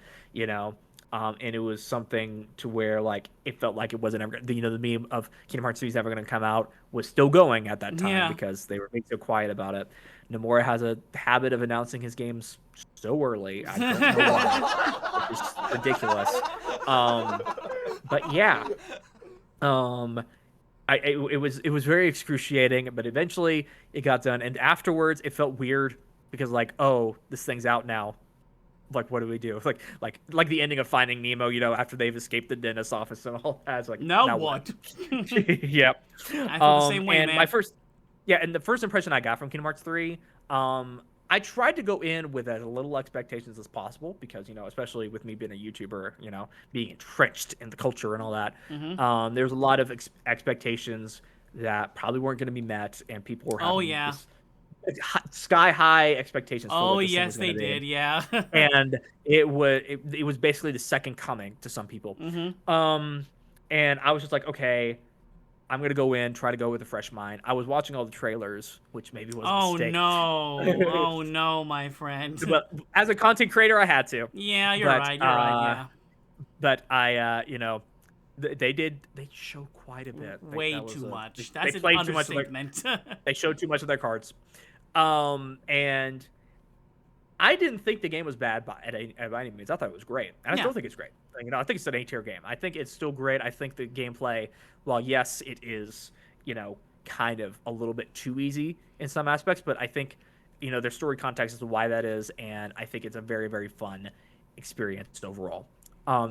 it was something to where like it felt like it wasn't ever. The meme of Kingdom Hearts 3 is never going to come out was still going at that time because they were being so quiet about it. Nomura has a habit of announcing his games so early. I don't know why. It's ridiculous. But yeah, it was very excruciating, but eventually it got done. And afterwards, it felt weird because like, oh, this thing's out now. Like, what do we do? Like the ending of Finding Nemo, after they've escaped the dentist's office and all that. It's like, now what? Yep. I feel the same way, and man. my first impression I got from Kingdom Hearts 3, I tried to go in with as little expectations as possible because, especially with me being a YouTuber, being entrenched in the culture and all that, there's a lot of expectations that probably weren't going to be met, and people were Oh having yeah. this sky high expectations for Oh what this thing yes, was they going to be. did. Yeah. And it was basically the second coming to some people. And I was just like, okay, I'm gonna go in, try to go with a fresh mind. I was watching all the trailers, which maybe was a Oh mistake. no. Oh no, my friend. But as a content creator, I had to. Yeah, you're But, right. You're right. Yeah. But I, they showed quite a bit. Way too much. They That's an played too much. understatement. They showed too much of their cards. And I didn't think the game was bad by any means. I thought it was great, and I still think it's great. I think it's an A-tier game. I think it's still great. I think the gameplay, while yes, it is, kind of a little bit too easy in some aspects, but I think, there's story context as to why that is, and I think it's a very, very fun experience overall.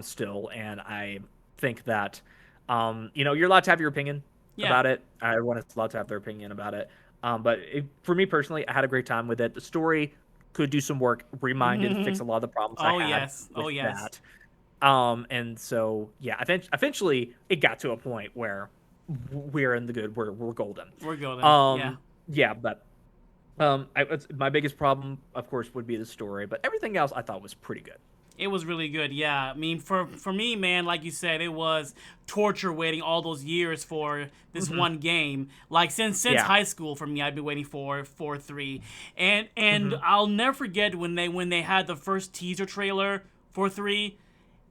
Still, and I think that, you're allowed to have your opinion about it. Everyone is allowed to have their opinion about it. But for me personally, I had a great time with it. The story could do some work, fix a lot of the problems I had with that. And so, yeah, eventually it got to a point where we're in the good, we're golden. We're golden, yeah, but my biggest problem, of course, would be the story, but everything else I thought was pretty good. It was really good, yeah. I mean, for me, man, like you said, it was torture waiting all those years for this one game. Like, since high school, for me, I've been waiting for 3. And I'll never forget when they had the first teaser trailer for 3.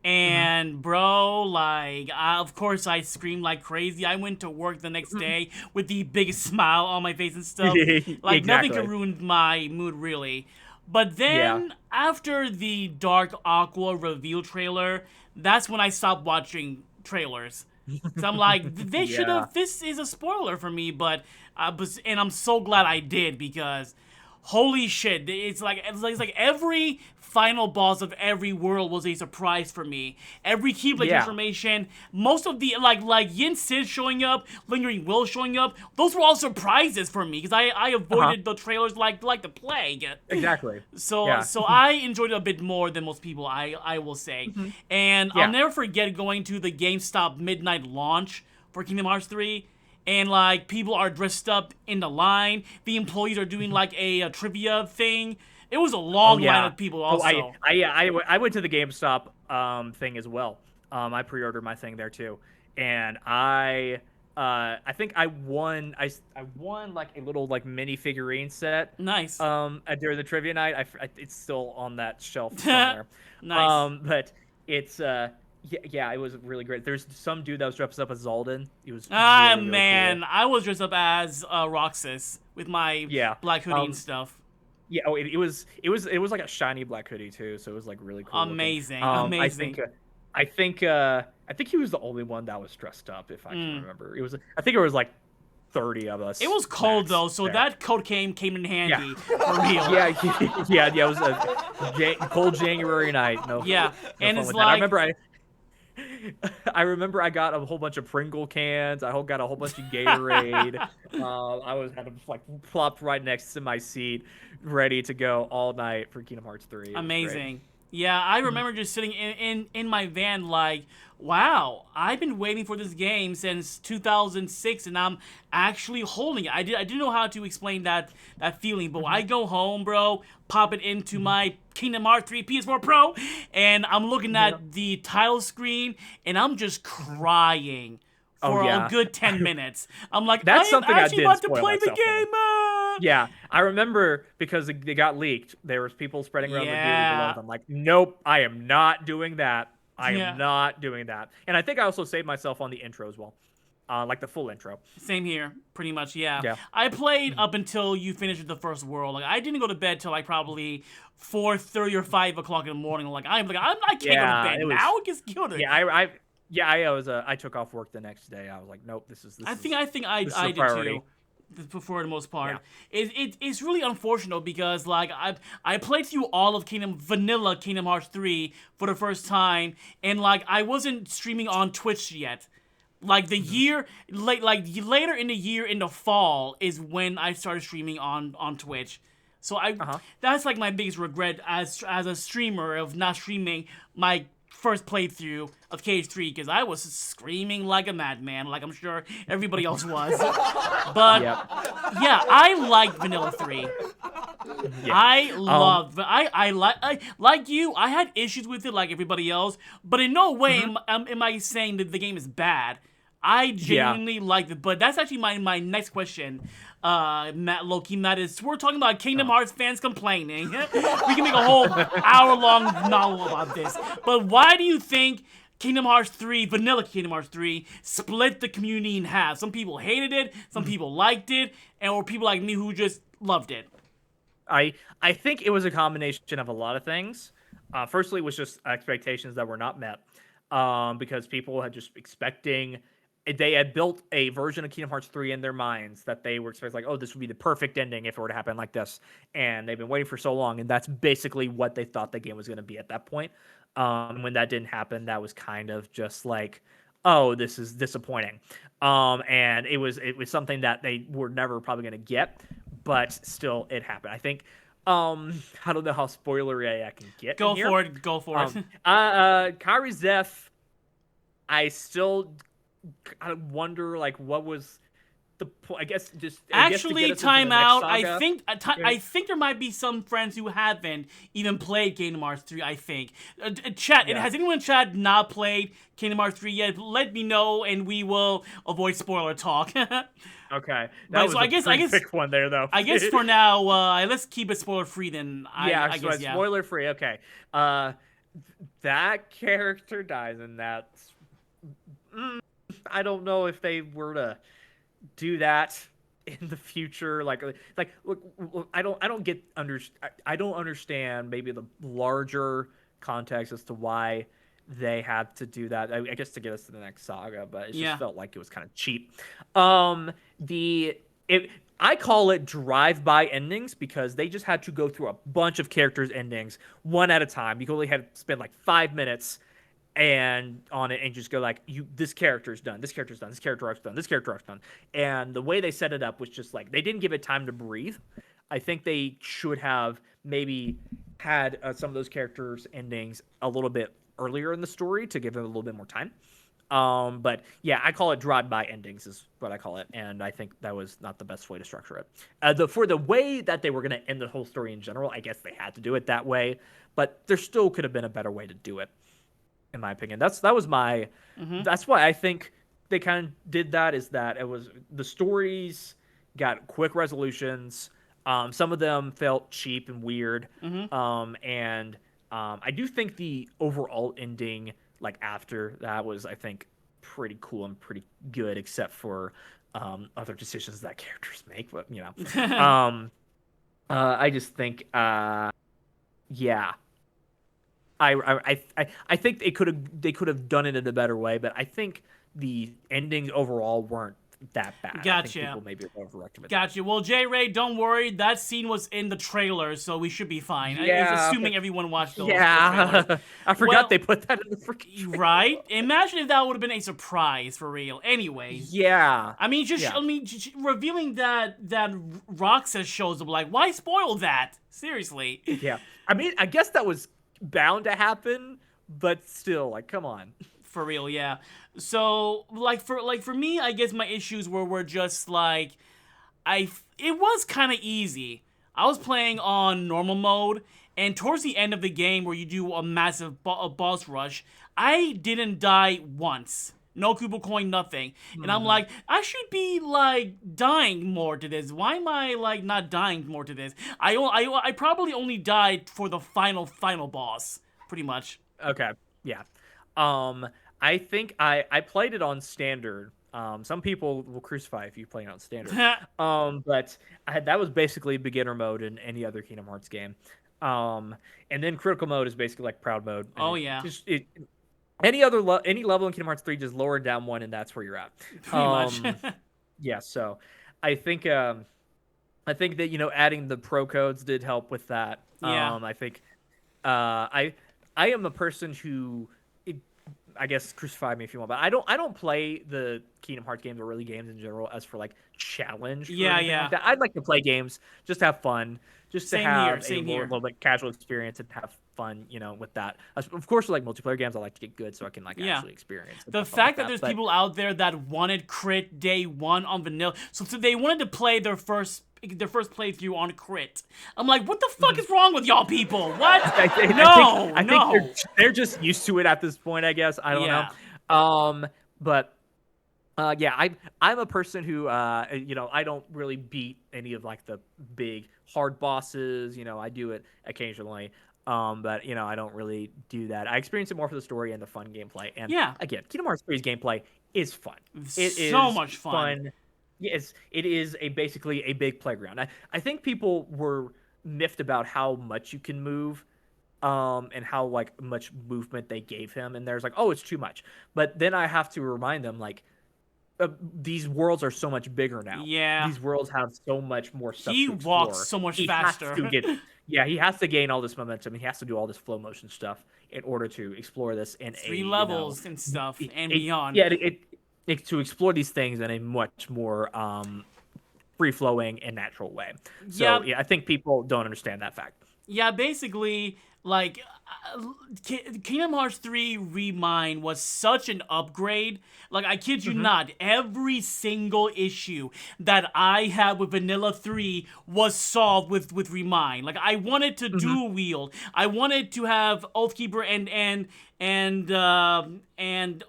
And, bro, like, of course, I screamed like crazy. I went to work the next day with the biggest smile on my face and stuff. Like, nothing could ruin my mood, really. But then, after the Dark Aqua reveal trailer, that's when I stopped watching trailers. So I'm like, they should have, this is a spoiler for me, and I'm so glad I did, because holy shit, it's like every final boss of every world was a surprise for me. Every Keyblade transformation, most of the like Yin Sid showing up, Lingering Will showing up, those were all surprises for me, because I avoided the trailers like the plague. Exactly. So I enjoyed it a bit more than most people, I will say. And I'll never forget going to the GameStop midnight launch for Kingdom Hearts 3. And, like, people are dressed up in the line. The employees are doing, like, a trivia thing. It was a long line of people also. I went to the GameStop thing as well. I pre-ordered my thing there, too. And I think I won like, a little, like, mini figurine set. Nice. During the trivia night. It's still on that shelf somewhere. Nice. But it's... Yeah, it was really great. There's some dude that was dressed up as Zaldin. He was really man, cool. I was dressed up as Roxas with my black hoodie and stuff. Yeah, it was like a shiny black hoodie too, so it was like really cool. Amazing, amazing. I think he was the only one that was dressed up, if I can remember. I think it was like 30 of us. It was cold though, so that coat came in handy for real. Yeah, it was a cold January night. No, and it's like that. I remember I got a whole bunch of Pringle cans. I got a whole bunch of Gatorade. I had them like plopped right next to my seat, ready to go all night for Kingdom Hearts 3. Amazing. Yeah, I remember just sitting in my van like, wow, I've been waiting for this game since 2006, and I'm actually holding it. I didn't know how to explain that feeling, but when I go home, bro, pop it into my Kingdom Hearts 3 PS4 Pro, and I'm looking at the title screen, and I'm just crying for a good 10 minutes. I'm like, that's I am something actually I about to play the game. Yeah, I remember because they got leaked. There was people spreading around the video. I'm like, nope, I am not doing that. I am not doing that. And I think I also saved myself on the intro as well. Like the full intro. Same here, pretty much, yeah. I played up until you finished the first world. Like, I didn't go to bed till like probably 4:30 or 5 o'clock in the morning. I can't go to bed now. It gets killed. I took off work the next day. I was like, nope, this is I think I did too. For the most part, it's really unfortunate because like I played through all of vanilla Kingdom Hearts 3 for the first time, and like I wasn't streaming on Twitch yet. Like the year, later in the year in the fall is when I started streaming on Twitch. So that's like my biggest regret as a streamer of not streaming my first playthrough of KH3 because I was screaming like a madman, like I'm sure everybody else was. But yeah, I like Vanilla 3. I love I like you. I had issues with it like everybody else, but in no way am I saying that the game is bad. I genuinely liked it, but that's actually my next question. Matt, Loki, Matt, is we're talking about Kingdom Hearts fans complaining. We can make a whole hour-long novel about this. But why do you think Kingdom Hearts 3, Vanilla Kingdom Hearts 3, split the community in half? Some people hated it, some people liked it, and or people like me who just loved it. I think it was a combination of a lot of things. Firstly, it was just expectations that were not met, because people had just expecting. They had built a version of Kingdom Hearts 3 in their minds that they were expecting, like, oh, this would be the perfect ending if it were to happen like this. And they've been waiting for so long, and that's basically what they thought the game was going to be at that point. When that didn't happen, that was kind of just like, oh, this is disappointing. And it was something that they were never probably going to get, but still, it happened. I think. I don't know how spoilery I can get. Go for it. Kairi Zeph, I still wonder, like, what was the point? I guess time out. I think there might be some friends who haven't even played Kingdom Hearts 3. I think. Chat. Has anyone in chat not played Kingdom Hearts 3 yet? Let me know, and we will avoid spoiler talk. Okay. That was a quick one there, though. I guess for now, let's keep it spoiler free then. I guess, spoiler free. Okay. That character dies, and that's. I don't know if they were to do that in the future. Like look, I don't understand maybe the larger context as to why they had to do that. I guess to get us to the next saga, but it just felt like it was kind of cheap. I call it drive-by endings because they just had to go through a bunch of characters' endings one at a time. You only had to spend like 5 minutes and on it and just go like, this character's done, this character's done, this character arc's done, this character arc's done. And the way they set it up was just like, they didn't give it time to breathe. I think they should have maybe had some of those characters' endings a little bit earlier in the story to give it a little bit more time. But yeah, I call it drive-by endings is what I call it, and I think that was not the best way to structure it. For the way that they were going to end the whole story in general, I guess they had to do it that way, but there still could have been a better way to do it, in my opinion. That's why I think they kind of did that, is that it was the stories got quick resolutions. Some of them felt cheap and weird. And I do think the overall ending, like after that, was, I think, pretty cool and pretty good, except for other decisions that characters make. But I just think, I think they could have done it in a better way, but I think the endings overall weren't that bad. Gotcha. I think people maybe overreacted. Gotcha. Well, J Ray, don't worry. That scene was in the trailer, so we should be fine. Yeah. Assuming everyone watched those. Yeah. I forgot they put that in the freaking trailer. Right? Imagine if that would have been a surprise for real. Anyways. Yeah. I mean, revealing that Roxas shows up, like, why spoil that? Seriously. Yeah. I mean, I guess that was bound to happen, but still, like, come on. For real, yeah. So, for me, I guess my issues were just like, it was kind of easy. I was playing on normal mode, and towards the end of the game where you do a massive boss rush, I didn't die once. No Koopa coin, nothing. And I'm like, I should be, like, dying more to this. Why am I, like, not dying more to this? I probably only died for the final boss, pretty much. Okay, yeah. I think I played it on standard. Some people will crucify if you play it on standard. But that was basically beginner mode in any other Kingdom Hearts game. And then critical mode is basically like proud mode. Oh yeah. Any level in Kingdom Hearts 3, just lower down one, and that's where you're at. Pretty much. Yeah. So I think that adding the pro codes did help with that. Yeah. I think I am a person who I guess crucify me if you want, but I don't play the Kingdom Hearts games or really games in general as for like challenge or Yeah, anything yeah. like that. I'd like to play games just to have fun, just to Same here, have a same here. little bit casual experience and have fun, with that. Of course, with like multiplayer games, I like to get good so I can like Yeah. actually experience it The and stuff like fact that there's but- people out there that wanted crit day one on vanilla, so they wanted to play their first playthrough on crit. I'm like, what the fuck is wrong with y'all people? What? I think No. they're just used to it at this point, I guess. I don't Yeah. know. But yeah, I'm a person who I don't really beat any of like the big hard bosses. I do it occasionally. But I don't really do that. I experience it more for the story and the fun gameplay. And Yeah. again, Kingdom Hearts 3's gameplay is fun. It is So much fun. Yes, it is basically a big playground. I think people were miffed about how much you can move, and how like much movement they gave him, and there's like, oh, it's too much. But then I have to remind them like, these worlds are so much bigger now. Yeah. These worlds have so much more stuff. He to explore. walks so much He has faster. to he has to gain all this momentum. He has to do all this flow motion stuff in order to explore this in 3 levels and stuff and it- beyond. Yeah, to explore these things in a much more free flowing and natural way. So Yeah. I think people don't understand that fact. Yeah, basically, like, Kingdom Hearts 3 Remind was such an upgrade. Like, I kid you not, every single issue that I had with Vanilla 3 was solved with Remind. Like, I wanted to dual wield. I wanted to have Oathkeeper and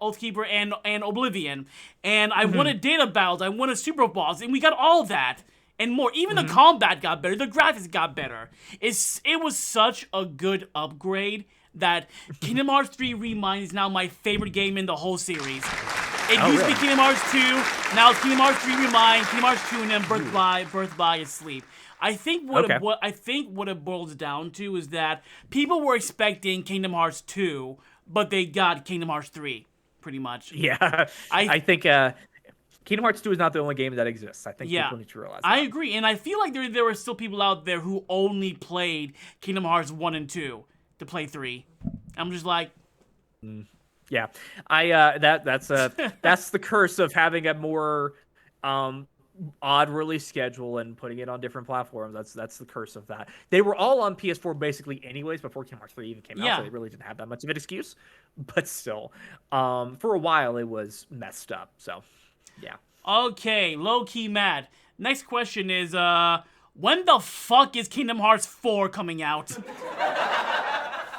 Oathkeeper and Oblivion. And I wanted data battles. I wanted super balls. And we got all that. And more. Even the combat got better. The graphics got better. It was such a good upgrade that Kingdom Hearts 3 Remind is now my favorite game in the whole series. It used to be Kingdom Hearts 2. Now it's Kingdom Hearts 3 Remind, Kingdom Hearts 2, and then Birth by Sleep. I think what it boils down to is that people were expecting Kingdom Hearts 2, but they got Kingdom Hearts 3, pretty much. Yeah, I think Kingdom Hearts 2 is not the only game that exists. I think people need to realize that. I agree, and I feel like there were still people out there who only played Kingdom Hearts 1 and 2 to play 3. I'm just like... Yeah, that's the curse of having a more odd release schedule and putting it on different platforms. That's the curse of that. They were all on PS4 basically anyways before Kingdom Hearts 3 even came out, so they really didn't have that much of an excuse. But still, for a while it was messed up. So, yeah. Okay, low-key mad. Next question is, when the fuck is Kingdom Hearts 4 coming out?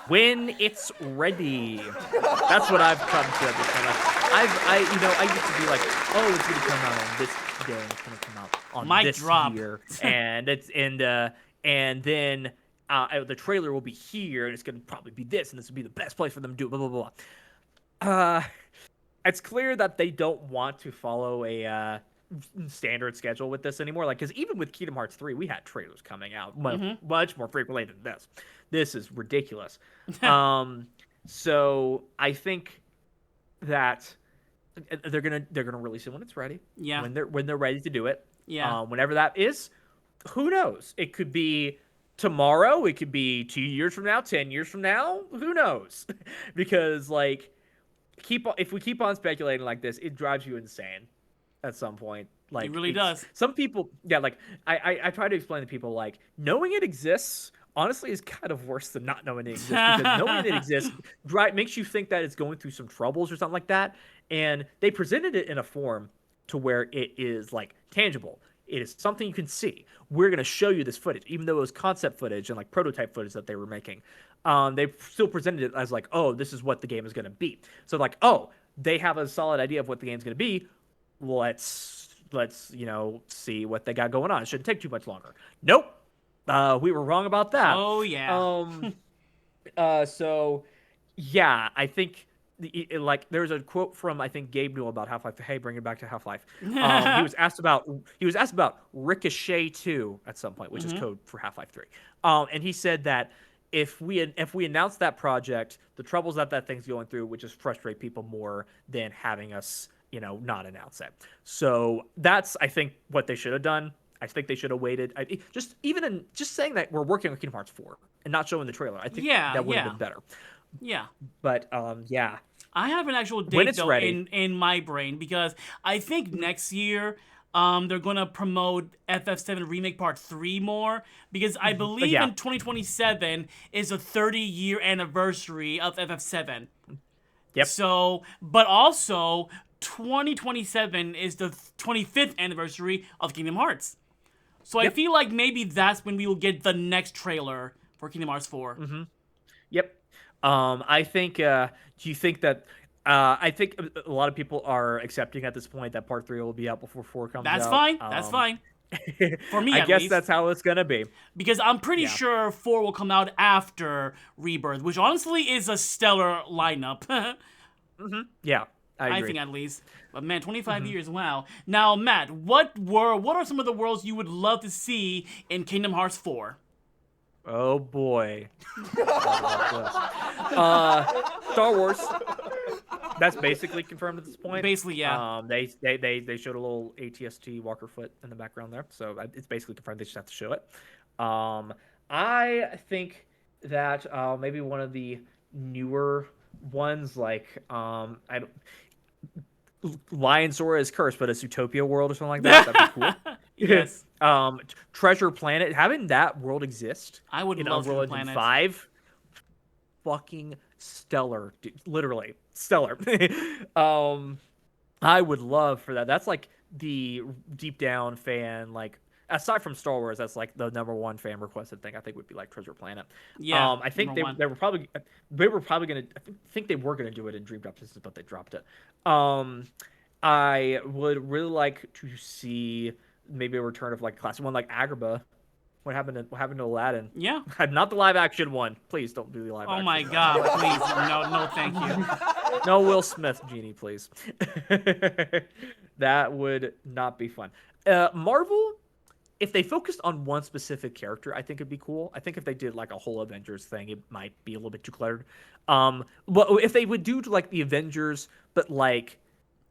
When it's ready. That's what I've come to understand. I used to be like, oh, it's gonna come out on this day, and it's gonna come out on Mic this drop. year, and then the trailer will be here, and it's gonna probably be this, and this will be the best place for them to do it, blah blah blah. It's clear that they don't want to follow a standard schedule with this anymore. Like, because even with Kingdom Hearts 3, we had trailers coming out much more frequently than this. This is ridiculous. So I think that they're gonna release it when it's ready. Yeah. When they're ready to do it. Yeah. Whenever that is, who knows? It could be tomorrow. It could be 2 years from now, 10 years from now. Who knows? Because like, if we keep on speculating like this, it drives you insane at some point. Like, it really does. Some people, yeah, like I try to explain to people, like, knowing it exists honestly is kind of worse than not knowing it exists, because knowing it exists makes you think that it's going through some troubles or something like that. And they presented it in a form to where it is like tangible. It is something you can see. We're going to show you this footage, even though it was concept footage and like prototype footage that they were making. They still presented it as like, oh, this is what the game is going to be. So like, oh, they have a solid idea of what the game's going to be. Let's see what they got going on. It shouldn't take too much longer. Nope. We were wrong about that. Oh yeah. So yeah, I think like there's a quote from, I think, Gabe Newell about Half-Life. Hey, bring it back to Half-Life. He was asked about Ricochet 2 at some point, which is code for Half-Life 3. And he said that if we announce that project, the troubles that thing's going through would just frustrate people more than having us, not announce it. So that's, I think, what they should have done. I think they should have waited. Just saying that we're working on Kingdom Hearts 4 and not showing the trailer, I think that would have been better. Yeah. But yeah. I have an actual When date it's though ready. in my brain because I think next year they're gonna promote FF7 Remake Part 3 more because I believe yeah. in 2027 is a 30-year anniversary of FF7. Yep. So, but also 2027 is the 25th anniversary of Kingdom Hearts. So I feel like maybe that's when we will get the next trailer for Kingdom Hearts 4. Yep. I think. Do you think that? I think a lot of people are accepting at this point that Part 3 will be out before 4 comes That's out. fine. That's fine. For me, I at guess least. that's how it's gonna be. Because I'm pretty Yeah. sure 4 will come out after Rebirth, which honestly is a stellar lineup. Yeah, I I agree. think at least. But man, 25 years, wow. Now, Matt, what are some of the worlds you would love to see in Kingdom Hearts 4? Oh boy. Star Wars. That's basically confirmed at this point. Basically, yeah. They showed a little ATST Walker foot in the background there, so it's basically confirmed. They just have to show it. I think that maybe one of the newer ones, like I don't. Lion Sora is cursed, but it's Utopia World or something like that. That'd be cool. Yes. Treasure Planet, having that world exist I would in love Unreal Treasure Engine Planet. 5, fucking stellar, dude. Literally stellar. I would love for that. That's like the deep down fan, like aside from Star Wars, that's like the number one fan requested thing. I think would be like Treasure Planet. Yeah, I think number one. they were probably gonna. I think they were gonna do it in Dream Drop Distance, but they dropped it. I would really like to see maybe a return of like a classic one like Agrabah. What happened to Aladdin? Yeah. Not the live action one. Please don't do the live action. Oh my one. god, please. No, thank you. No Will Smith genie, please. That would not be fun. Marvel, if they focused on one specific character, I think it'd be cool. I think if they did like a whole Avengers thing, it might be a little bit too cluttered. But if they would do like the Avengers, but like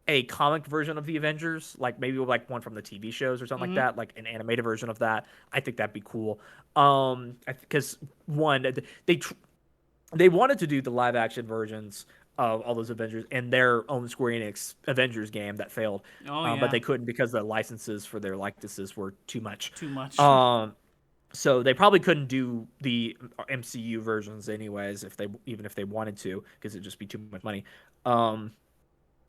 a comic version of the Avengers, like maybe like one from the TV shows or something like that, like an animated version of that, I think that'd be cool. Because one, they wanted to do the live action versions of all those Avengers in their own Square Enix Avengers game that failed. But they couldn't because the licenses for their likenesses were too much. Too much. So they probably couldn't do the MCU versions anyways, even if they wanted to, because it'd just be too much money.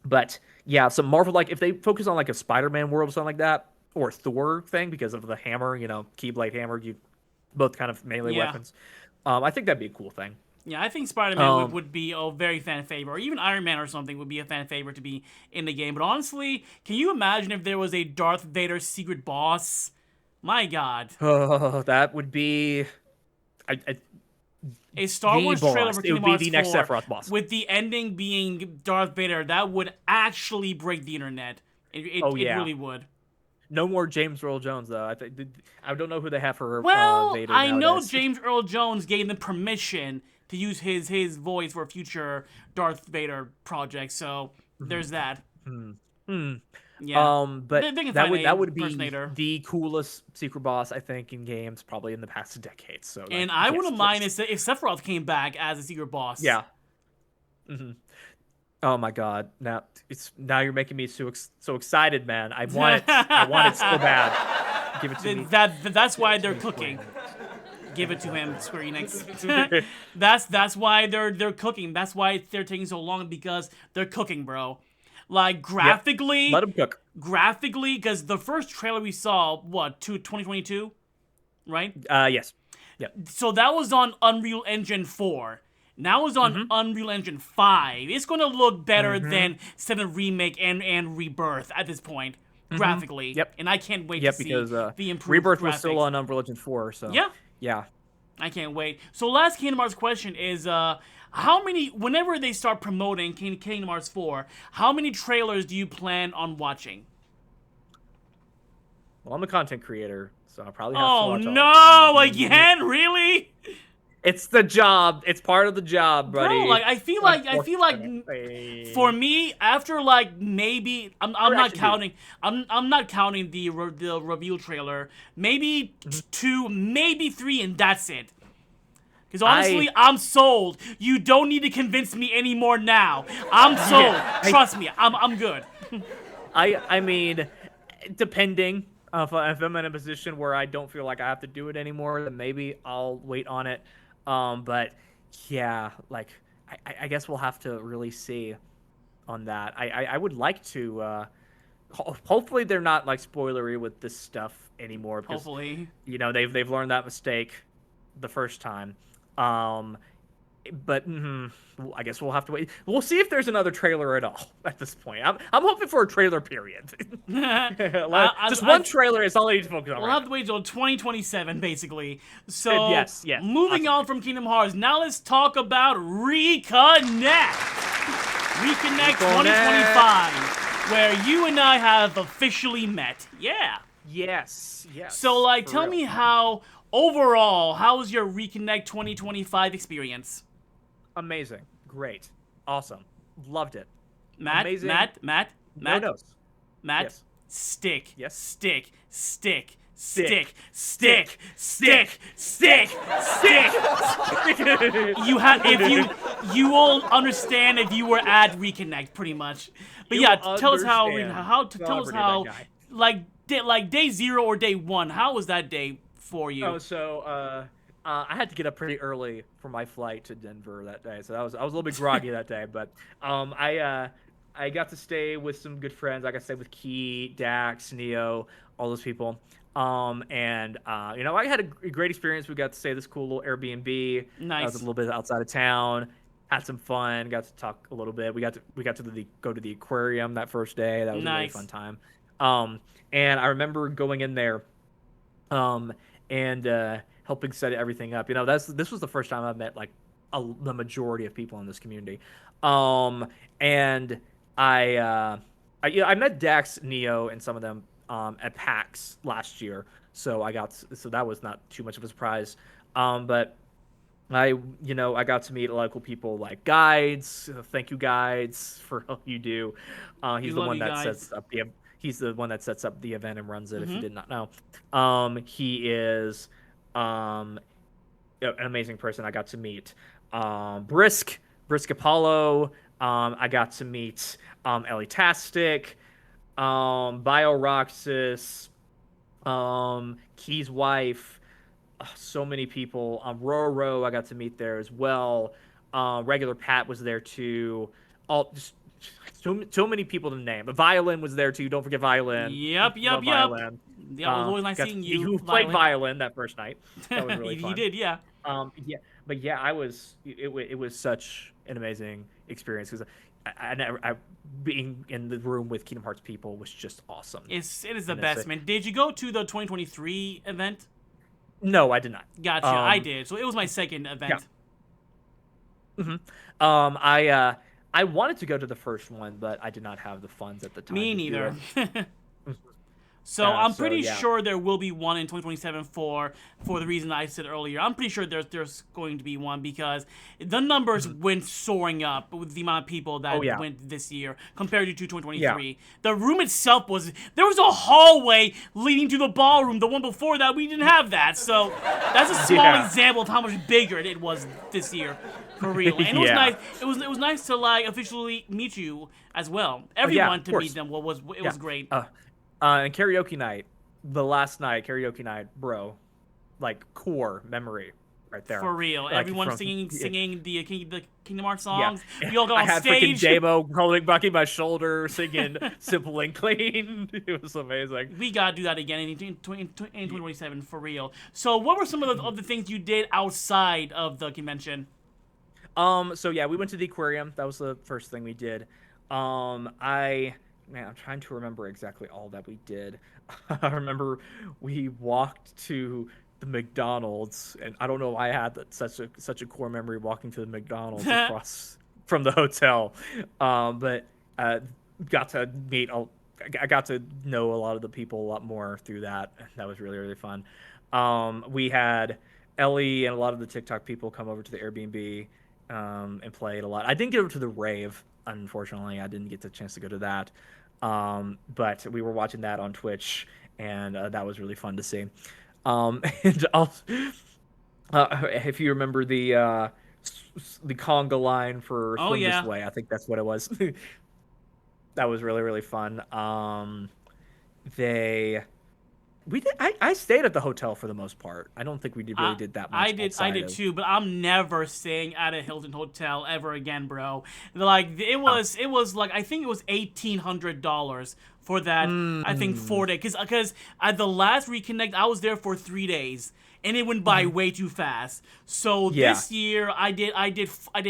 But yeah, so Marvel, like if they focus on like a Spider-Man world or something like that, or Thor thing because of the hammer, Keyblade hammer, you both kind of melee weapons. I think that'd be a cool thing. Yeah, I think Spider-Man would be a very fan favorite, or even Iron Man or something would be a fan favorite to be in the game. But honestly, can you imagine if there was a Darth Vader secret boss? My God. Oh, that would be A Star Wars trailer for It would Kingdom be Hearts the next 4, Sephiroth boss. with the ending being Darth Vader, that would actually break the internet. It really would. No more James Earl Jones though. I don't know who they have for Well, Vader I know nowadays. James Earl Jones gave them permission to use his voice for future Darth Vader projects, so there's that. Yeah. But They can that find a that would be impersonator. the coolest secret boss I think in games probably in the past decades. So, And like, I yes, wouldn't mind please. if Sephiroth came back as a secret boss. Yeah. Oh my God! Now you're making me so excited, man. I want it. I want it so bad. Give it to me. That's why they're cooking. Give it to him, Square Enix. that's why they're cooking. That's why they're taking so long, because they're cooking, bro. Like graphically, Let them cook. Graphically, because the first trailer we saw, 2022, right? Yes. Yeah. So that was on Unreal Engine 4. Now it's on Unreal Engine 5. It's going to look better than 7 Remake and Rebirth at this point, graphically. Yep. And I can't wait Yep. to see Because the improved Rebirth graphics. was still on Unreal Engine 4. So Yeah. Yeah. I can't wait. So last Kingdom Hearts question is, whenever they start promoting Kingdom Hearts 4, how many trailers do you plan on watching? Well, I'm a content creator, so I probably have to Oh watch all. no, again? Really? It's the job. It's part of the job, buddy. Bro, like I feel like Unfortunately. for me, after like maybe I'm not actually counting I'm not counting the reveal trailer. Maybe 2, maybe 3, and that's it. Because honestly, I'm sold. You don't need to convince me anymore now. I'm sold. Trust me, I'm good. I mean, depending if I'm in a position where I don't feel like I have to do it anymore, then maybe I'll wait on it. But yeah, like I guess we'll have to really see on that. I would like to. Hopefully they're not like spoilery with this stuff anymore. Because, Hopefully, they've learned that mistake the first time. But I guess we'll have to wait. We'll see if there's another trailer at all at this point. I'm hoping for a trailer period. Just one trailer is all I need to focus on. We'll right have to wait until 2027, basically. So, yes. moving on from Kingdom Hearts, now let's talk about Reconnect. Reconnect 2025, where you and I have officially met. Yeah. Yes. So, like, tell me how was your Reconnect 2025 experience? Amazing. Great. Awesome. Loved it. Matt? Amazing. Matt? Yes. Stick. Yes. Stick. You have you will understand if you were at Reconnect pretty much. But yeah, tell us how like day 0 or day 1. How was that day for you? Oh, so I had to get up pretty early for my flight to Denver that day, so I was a little bit groggy that day. But I got to stay with some good friends. I got to stay with Key, Dax, Neo, all those people. And I had a great experience. We got to stay at this cool little Airbnb. Nice. I was a little bit outside of town. Had some fun. Got to talk a little bit. We got to go to the aquarium that first day. That was a really fun time. And I remember going in there, and helping set everything up. This was the first time I met like the majority of people in this community. And I met Dax, Neo, and some of them at PAX last year, so that was not too much of a surprise. But I got to meet a lot of cool people like Guides. Thank you, Guides, for all you do. He's the one that sets up the event and runs it. If you did not know, he is an amazing person. I got to meet Brisk Apollo. I got to meet Ellie Tastic, BioRoxas, Key's wife, so many people. Roro, I got to meet there as well. Regular Pat was there too. So many people to name. Violin was there too. Don't forget Violin. Yep. Violin. Yeah, it was always nice seeing you. Who played Violin that first night? That was really fun. He did, yeah. But yeah, it was such an amazing experience because I being in the room with Kingdom Hearts people was just awesome. It is the best, man. Did you go to the 2023 event? No, I did not. Gotcha, I did. So it was my second event. Yeah. I wanted to go to the first one, but I did not have the funds at the time. Me neither. So I'm pretty sure there will be one in 2027 for the reason I said earlier. I'm pretty sure there's going to be one because the numbers went soaring up with the amount of people that went this year compared to 2023. Yeah. The room itself there was a hallway leading to the ballroom. The one before that, we didn't have that. So that's a small example of how much bigger it was this year. For real. And it was nice. It was nice to like officially meet you as well. Everyone to meet them was great. And karaoke night, the last night, bro, like core memory right there. For real, like everyone singing the Kingdom Hearts songs. Yeah. We all got on stage. I had freaking J-Mo rocking my shoulder, singing "Simple and Clean." It was amazing. We gotta do that again in 2027 for real. So, what were some of the things you did outside of the convention? So yeah, we went to the aquarium. That was the first thing we did. I'm trying to remember exactly all that we did. I remember we walked to the McDonald's, and I don't know why I had such a core memory walking to the McDonald's across from the hotel. But got to meet. I got to know a lot of the people a lot more through that. That was really, really fun. We had Ellie and a lot of the TikTok people come over to the Airbnb and played a lot. I didn't get over to the rave. Unfortunately, I didn't get the chance to go to that. But we were watching that on Twitch, and that was really fun to see. And If you remember the conga line for Oh Swim This yeah. Way, I think that's what it was. That was really really fun. They we did I stayed at the hotel for the most part. I don't think really I, did that I much did I outside did of. too, but I'm never staying at a Hilton hotel ever again, bro. Like Oh. it was like I think it was $1,800 for that. I think Mm, 4 days, because at the last reconnect I was there for 3 days. And it went by mhm. way too fast. So Yeah. this year I did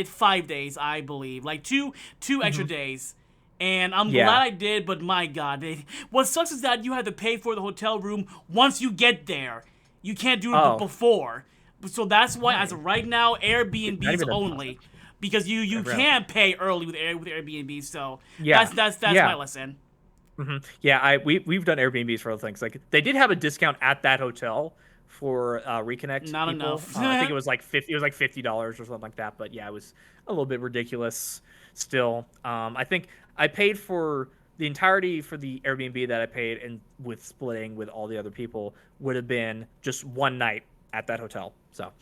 5 days, I believe, like two extra Hmm. days, and I'm glad Yeah. I did. But my God, what sucks is that you have to pay for the hotel room once you get there. You can't do it Oh, before. So that's why, as nice. of right now, Not Airbnbs even a only, because you really. can't pay early with Airbnb. So Yeah. that's my Yeah. lesson. Yeah, we've done Airbnbs for other things. Like they did have a discount at that hotel for reconnect Not people. enough. I think it was like 50. It was like $50 or something like that. But yeah, it was a little bit ridiculous. Still, I think I paid for the entirety for the Airbnb that I paid, and with splitting with all the other people would have been just one night at that hotel. So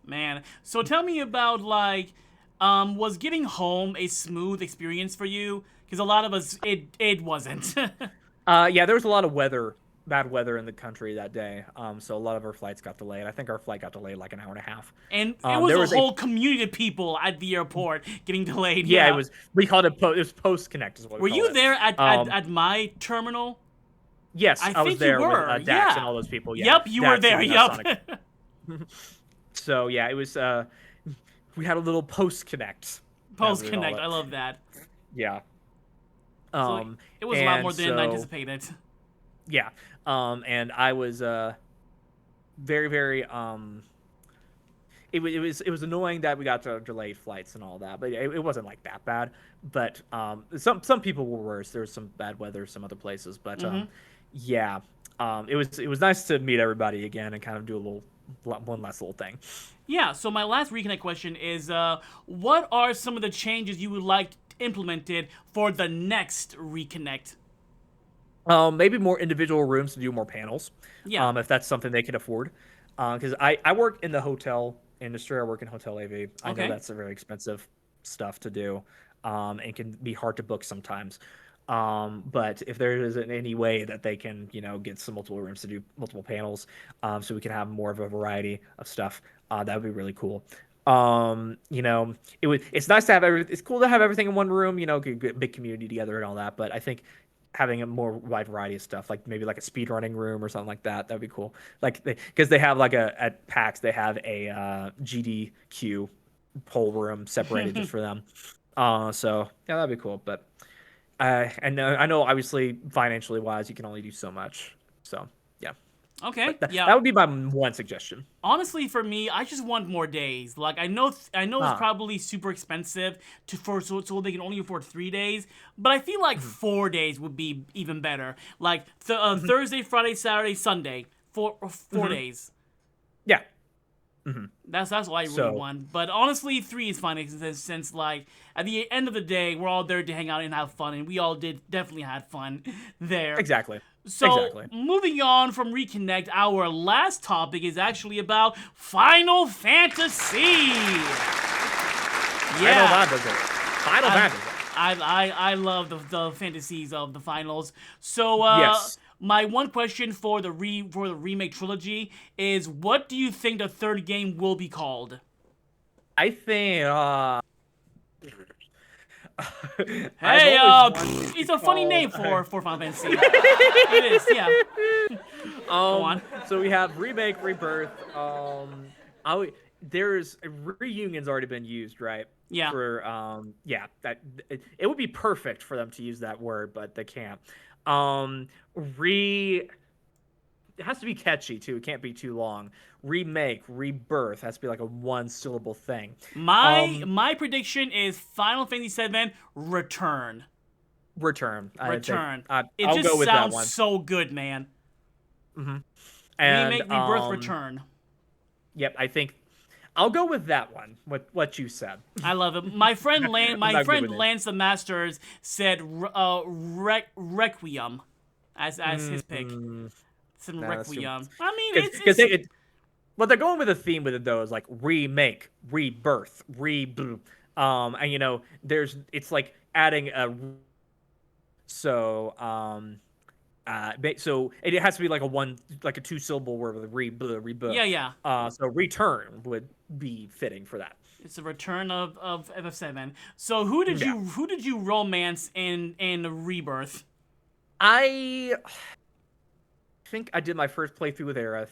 Man, so tell me about like, was getting home a smooth experience for you? Because a lot of us, it wasn't. yeah, there was a lot of bad weather in the country that day. So a lot of our flights got delayed. I think our flight got delayed like an hour and a half. And it was There a was a whole community of people at the airport getting delayed. Yeah, it Yeah. was. We called it. It was post connect is what we Were call you it. there Um, at my terminal? yes, I I was think you there with were. Dax and Yeah. all those people. Yeah, Yep, you were Dax there. and Sonic. Yep. So yeah, it was. We had a little post connect, as Post we call Connect. it. I love that. Yeah. So Um, it was a lot and more than so anticipated. yeah. And I was very very it was annoying that we got to delayed flights and all that, but it wasn't like that bad. But some people were worse. There was some bad weather some other places, but yeah, it was nice to meet everybody again and kind of do a one last little thing. Yeah, so my last reconnect question is what are some of the changes you would like implemented for the next reconnect? Maybe more individual rooms to do more panels, Yeah. if that's something they can afford. Because I work in the hotel industry. I work in hotel AV. I know Okay. that's a very expensive stuff to do, and can be hard to book sometimes. But if there isn't any way that they can, get some multiple rooms to do multiple panels, so we can have more of a variety of stuff, that would be really cool. It's nice to have it's cool to have everything in one room, get a big community together and all that. But I think having a more wide variety of stuff, like maybe like a speed running room or something like that, that'd be cool. Like because they have like at PAX, they have a GDQ whole room separated just for them. So yeah, that'd be cool. But I know obviously financially wise, you can only do so much. So yeah, Okay. but that, Yeah. that would be my one suggestion. Honestly, for me, I just want more days. Like I know it's Ah, probably super expensive so they can only afford 3 days, but I feel like 4 days would be even better. Like Thursday, Friday, Saturday, Sunday, four days. yeah. That's what I really So want. But honestly, 3 is fine since like at the end of the day, we're all there to hang out and have fun, and we all definitely had fun there. exactly, So, exactly. moving on from Reconnect, our last topic is actually about Final Fantasy. Final Yeah, Fantasy. Final I Fantasy. I love the fantasies of the finals. So, Yes. my one question for the remake trilogy is, what do you think the third game will be called? I think I've Hey, always wanted it's to a funny call name for Final Fantasy. It is, yeah. Go on. So we have remake, rebirth. There's reunion's already been used, right? Yeah. For yeah, it would be perfect for them to use that word, but they can't. Um, re It has to be catchy too. It can't be too long. Remake, rebirth has to be like a one syllable thing. My prediction is Final Fantasy VII Return. Return. Return. It I'll just go with that sounds one. so good, man. And Remake, rebirth, return. yep, I think I'll go with that one. What you said. I love it. My friend I'm not good with it. Lance the Masters said Requiem as his pick. Said Nah, that's too- Requiem. I mean, Because what they're going with a theme with it though is like remake, rebirth, and it's like adding a so it has to be like a 2-syllable word with rebirth. Yeah. So return would be fitting for that. It's a return of FF7. So who did you romance in Rebirth? I think I did my first playthrough with Aerith.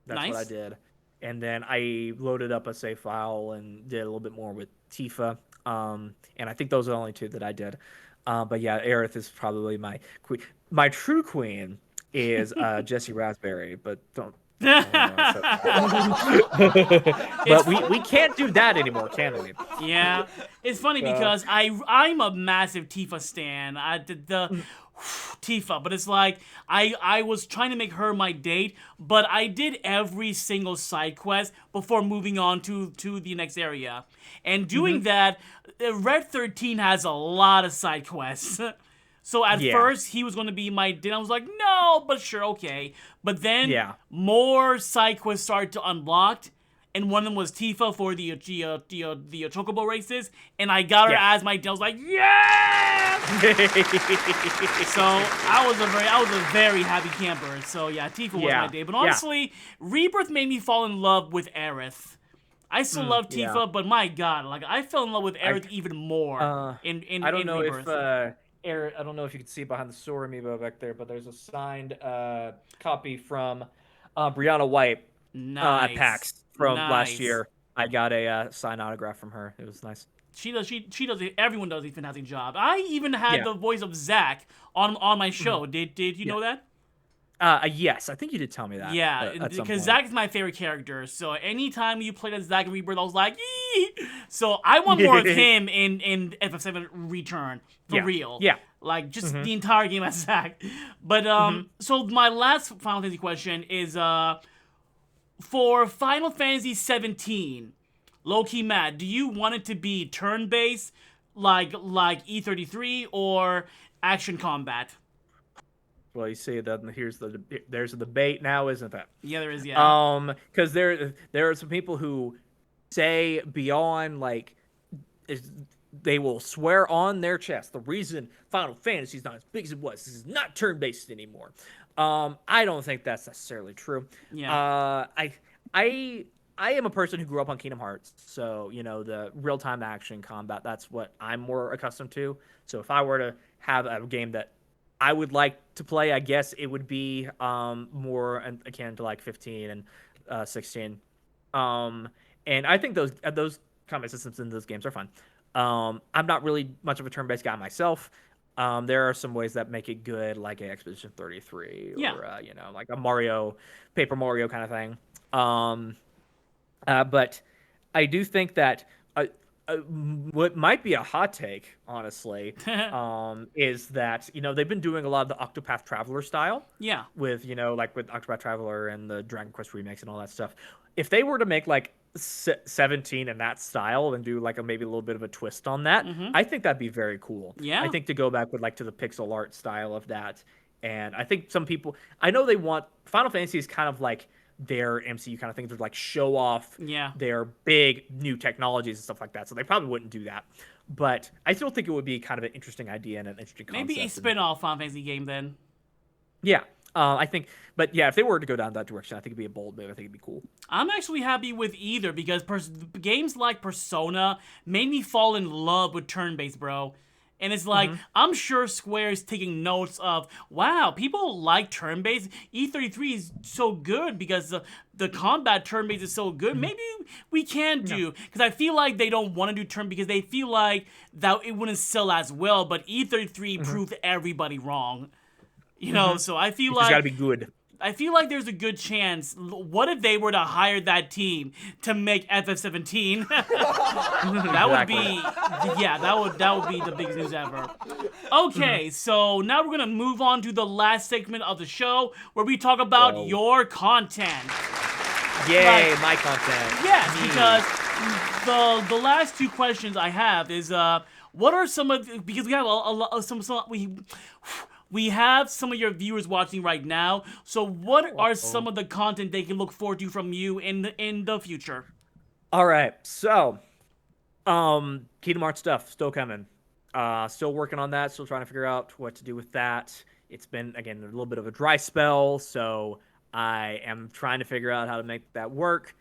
That's Nice. what I did. And then I loaded up a save file and did a little bit more with Tifa. And I think those are the only 2 that I did. But yeah, Aerith is probably my queen. My true queen is Jessie Raspberry, but don't. But we can't do that anymore, can we? Yeah, it's funny because I'm a massive Tifa stan. I did the Tifa, but it's like I was trying to make her my date, but I did every single side quest before moving on to the next area. And doing that, Red 13 has a lot of side quests. So at first, he was going to be my date. I was like, no, but sure, okay. But then more side quests started to unlock, and one of them was Tifa for the Chocobo races, and I got her as my date. I was like, yeah! So I was a very happy camper. So yeah, Tifa was my date. But honestly, Rebirth made me fall in love with Aerith. I still love Tifa, but my God, like I fell in love with Aerith even more in I don't know Rebirth. if I don't know if you can see behind the Sora amiibo back there, but there's a signed copy from Brianna White at PAX from last year. I got a signed autograph from her. It was nice. She does. Everyone does a fantastic job. I even had the voice of Zack on my show. Did you know that? Yes, I think you did tell me that. Yeah, because Zack is my favorite character. So anytime you played as Zack in Rebirth, I was like, yee! So I want more of him in FF7 Return for real. Yeah, like just the entire game as Zack. But so my last Final Fantasy question is for Final Fantasy 17. Low-key Matt, do you want it to be turn-based, like E33, or action combat? Well, you see that there's a debate now, isn't there? Yeah, there is. Yeah. Because there are some people who say beyond they will swear on their chest the reason Final Fantasy is not as big as it was. This is not turn-based anymore. I don't think that's necessarily true. Yeah. I am a person who grew up on Kingdom Hearts, so the real-time action combat, that's what I'm more accustomed to. So if I were to have a game that I would like to play, I guess it would be more akin to like 15 and 16. And I think those combat systems in those games are fun. I'm not really much of a turn-based guy myself. There are some ways that make it good, like a Expedition 33 or like a Paper Mario kind of thing. But I do think that what might be a hot take, honestly, is that they've been doing a lot of the Octopath Traveler style. Yeah. With with Octopath Traveler and the Dragon Quest remakes and all that stuff. If they were to make like 17 in that style and do like maybe a little bit of a twist on that, I think that'd be very cool. Yeah. I think to go back with to the pixel art style of that, and I think some people, I know they want Final Fantasy is kind of like their MCU kind of thing to like show off their big new technologies and stuff like that. So they probably wouldn't do that. But I still think it would be kind of an interesting idea and an interesting concept. Maybe a spin-off Final Fantasy game then. Yeah. I think, but yeah, if they were to go down that direction, I think it'd be a bold move. I think it'd be cool. I'm actually happy with either because games like Persona made me fall in love with turn-based, bro. And it's like, I'm sure Square is taking notes of, wow, people like turn-based. E33 is so good because the combat turn-based is so good. Maybe we can do, because I feel like they don't want to do turn because they feel like that it wouldn't sell as well. But E33 proved everybody wrong. So I feel like it's got to be good. I feel like there's a good chance. What if they were to hire that team to make FF17? That would be, that would be the biggest news ever. Okay, so now we're gonna move on to the last segment of the show where we talk about your content. Yay, my content. Yes, because the last two questions I have is what are some of, because we have we have some of your viewers watching right now. So what are some of the content they can look forward to from you in the future? All right, so Kingdom Hearts stuff still coming. Still working on that. Still trying to figure out what to do with that. It's been, again, a little bit of a dry spell, so I am trying to figure out how to make that work.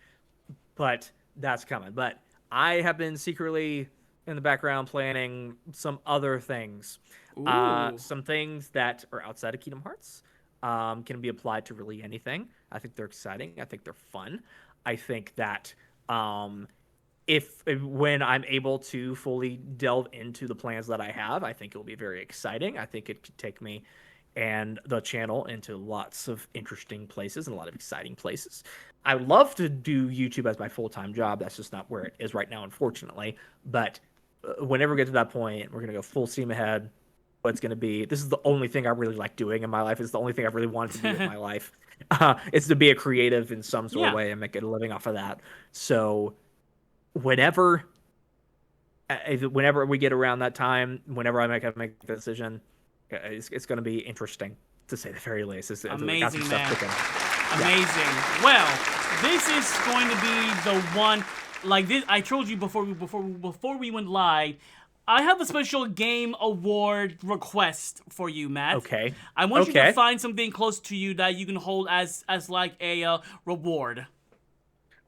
But that's coming. But I have been secretly in the background planning some other things. Some things that are outside of Kingdom Hearts can be applied to really anything. I think they're exciting. I think they're fun. I think that when I'm able to fully delve into the plans that I have, I think it will be very exciting. I think it could take me and the channel into lots of interesting places and a lot of exciting places. I would love to do YouTube as my full-time job. That's just not where it is right now, unfortunately. But whenever we get to that point, we're going to go full steam ahead. What's going to be, this is the only thing I really like doing in my life. It's the only thing I've really wanted to do in my life. It's to be a creative in some sort of way and make a living off of that. So whenever we get around that time, whenever I make the decision, it's going to be interesting, to say the very least. It's amazing, man. Amazing. Yeah. Well, this is going to be the one, like this. I told you before we went live, I have a special game award request for you, Matt. Okay. I want you to find something close to you that you can hold as like a reward.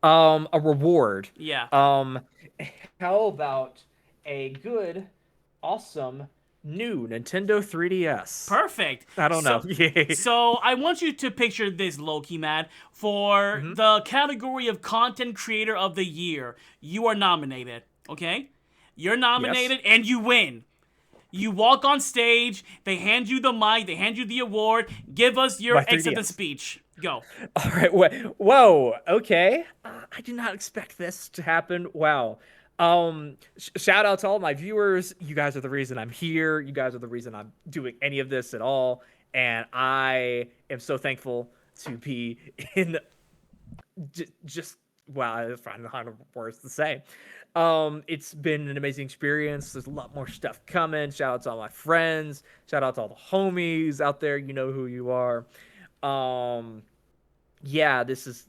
A reward. Yeah. How about a good, awesome new Nintendo 3DS? Perfect. I don't know. So I want you to picture this, Loki, Matt, for the category of Content Creator of the Year. You are nominated, okay? You're nominated and you win. You walk on stage, they hand you the mic, they hand you the award, give us your acceptance speech. Go. All right. Whoa. Okay. I did not expect this to happen. Wow. Shout out to all my viewers. You guys are the reason I'm here. You guys are the reason I'm doing any of this at all. And I am so thankful to be in just, wow, I find a hundred words to say. It's been an amazing experience. There's a lot more stuff coming. Shout out to all my friends. Shout out to all the homies out there. You know who you are. Yeah, this is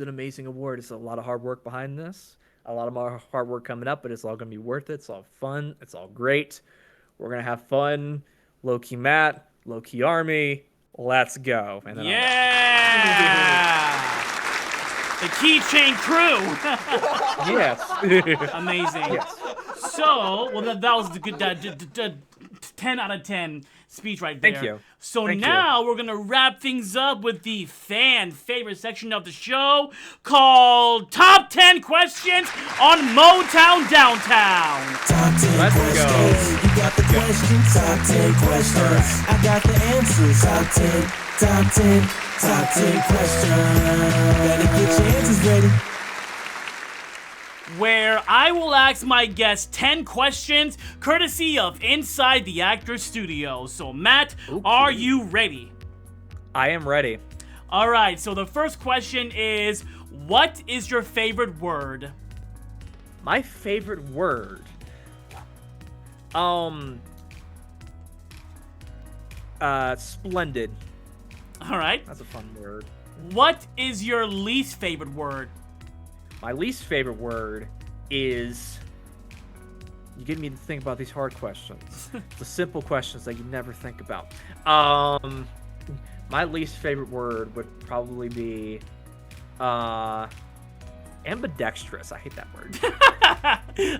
an amazing award. It's a lot of hard work behind this. A lot of more hard work coming up, but it's all going to be worth it. It's all fun. It's all great. We're going to have fun. Low-key Matt, low-key Army. Let's go. And then the Keychain Crew. Yes. Amazing. Yes. So, well, that was the good 10 out of 10 speech right there. Thank you. So now we're going to wrap things up with the fan favorite section of the show called Top 10 Questions on Motown Downtown. Top 10 Let's questions. go. You got the questions. Top 10 questions. I got the answers. Top 10 questions. Better get your answers ready. Where I will ask my guests 10 questions courtesy of Inside the Actor Studio. So Matt, are you ready? I am ready. All right, so the first question is, what is your favorite word? My favorite word. Splendid. All right. That's a fun word. What is your least favorite word? My least favorite word is... You get me to think about these hard questions. The simple questions that you never think about. My least favorite word would probably be... ambidextrous. I hate that word.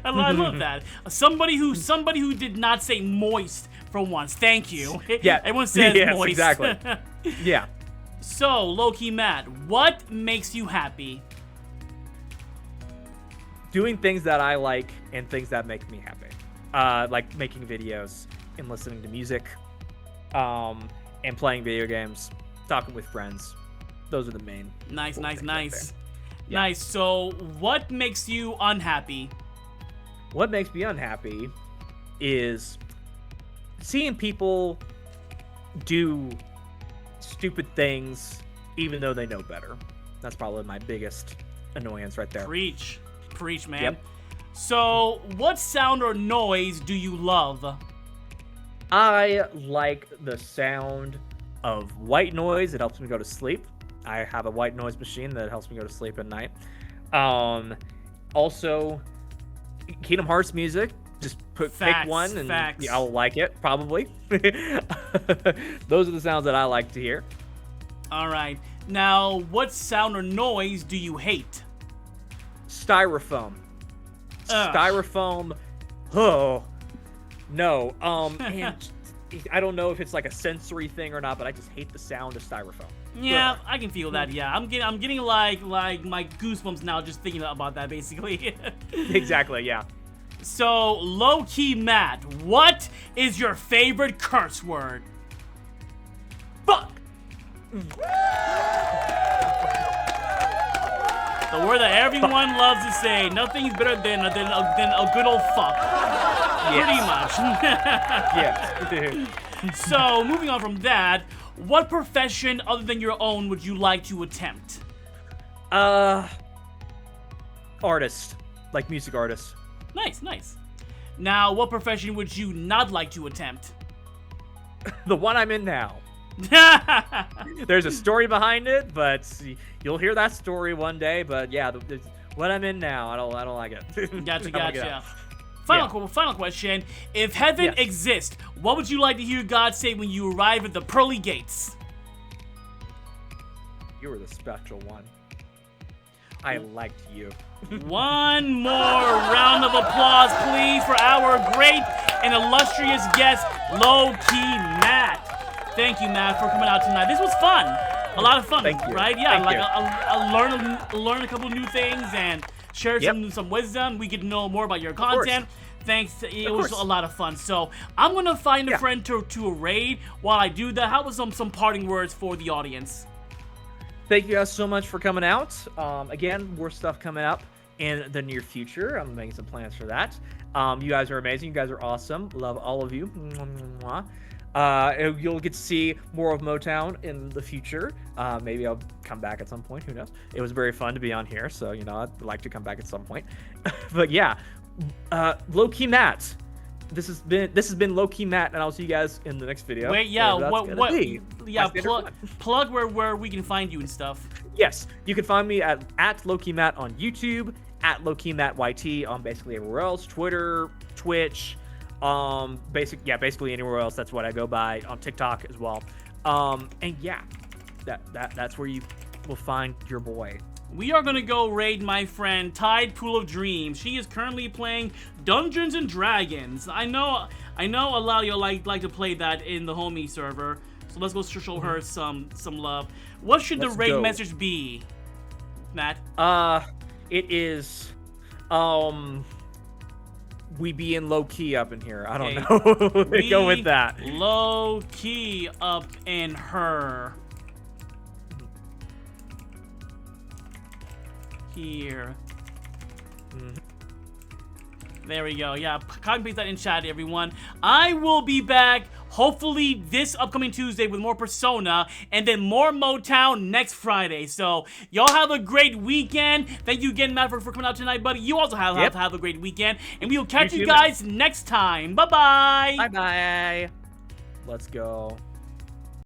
I love that. Somebody who did not say moist for once. Thank you. Yeah. Everyone says moist. Exactly. Yeah. So, Low-key Matt, what makes you happy? Doing things that I like and things that make me happy. Like making videos and listening to music, and playing video games, talking with friends. Those are the main. Nice. Yeah. Nice. So, what makes you unhappy? What makes me unhappy is seeing people do stupid things even though they know better. That's probably my biggest annoyance right there. Preach, man. Yep. So, what sound or noise do you love? I like the sound of white noise. It helps me go to sleep. I have a white noise machine that helps me go to sleep at night. Also, Kingdom Hearts music. Just pick one and yeah, I'll like it, probably. Those are the sounds that I like to hear. All right. Now, what sound or noise do you hate? Styrofoam. Ugh. Styrofoam. Oh, no. And I don't know if it's like a sensory thing or not, but I just hate the sound of styrofoam. Yeah, Ugh. I can feel that. Yeah, I'm getting like my goosebumps now just thinking about that, basically. Exactly. Yeah. So, low-key Matt, what is your favorite curse word? Fuck. The word that everyone loves to say. Nothing's better than a good old fuck. Yes. Pretty much. Yes. So, moving on from that, what profession other than your own would you like to attempt? Artist, like music artist. Nice, nice. Now, what profession would you not like to attempt? The one I'm in now. There's a story behind it, but you'll hear that story one day. But yeah, what I'm in now, I don't like it. Gotcha. Final question. If heaven exists, what would you like to hear God say when you arrive at the pearly gates? You were the special one. I liked you. One more round of applause, please, for our great and illustrious guest, Low-Key Matt. Thank you, Matt, for coming out tonight. This was fun. A lot of fun, Thank you. right? Yeah, Thank you. I learn a couple new things and share some wisdom. We get to know more about your content. Thanks. It was a lot of fun. So I'm gonna find a friend to raid. While I do that, how about some parting words for the audience? Thank you guys so much for coming out. Again, more stuff coming up in the near future. I'm making some plans for that. You guys are amazing. You guys are awesome. Love all of you. You'll get to see more of Motown in the future. Maybe I'll come back at some point. Who knows? It was very fun to be on here, so I'd like to come back at some point. But yeah, Low-Key Matt. This has been Low-Key Matt, and I'll see you guys in the next video. Wait, yeah, what? Yeah, plug where we can find you and stuff. Yes, you can find me at Low-Key Matt on YouTube, at Low-Key Matt YT on basically everywhere else, Twitter, Twitch, basically anywhere else. That's what I go by on TikTok as well. And yeah, that's where you will find your boy. We are gonna go raid my friend Tide Pool of Dreams. She is currently playing Dungeons and Dragons. I know a lot of y'all like to play that in the homie server. So let's go show her some love. What should the raid message be, Matt? It is we be in low key up in here. I don't know. Go with that. Low key up in her. Here. There we go. Yeah, copy and paste that in chat, everyone. I will be back hopefully this upcoming Tuesday with more Persona and then more Motown next Friday. So y'all have a great weekend. Thank you again, Matt, for coming out tonight, buddy. You also have to have a great weekend, and we will catch you guys next time. Bye bye. Bye bye. Let's go.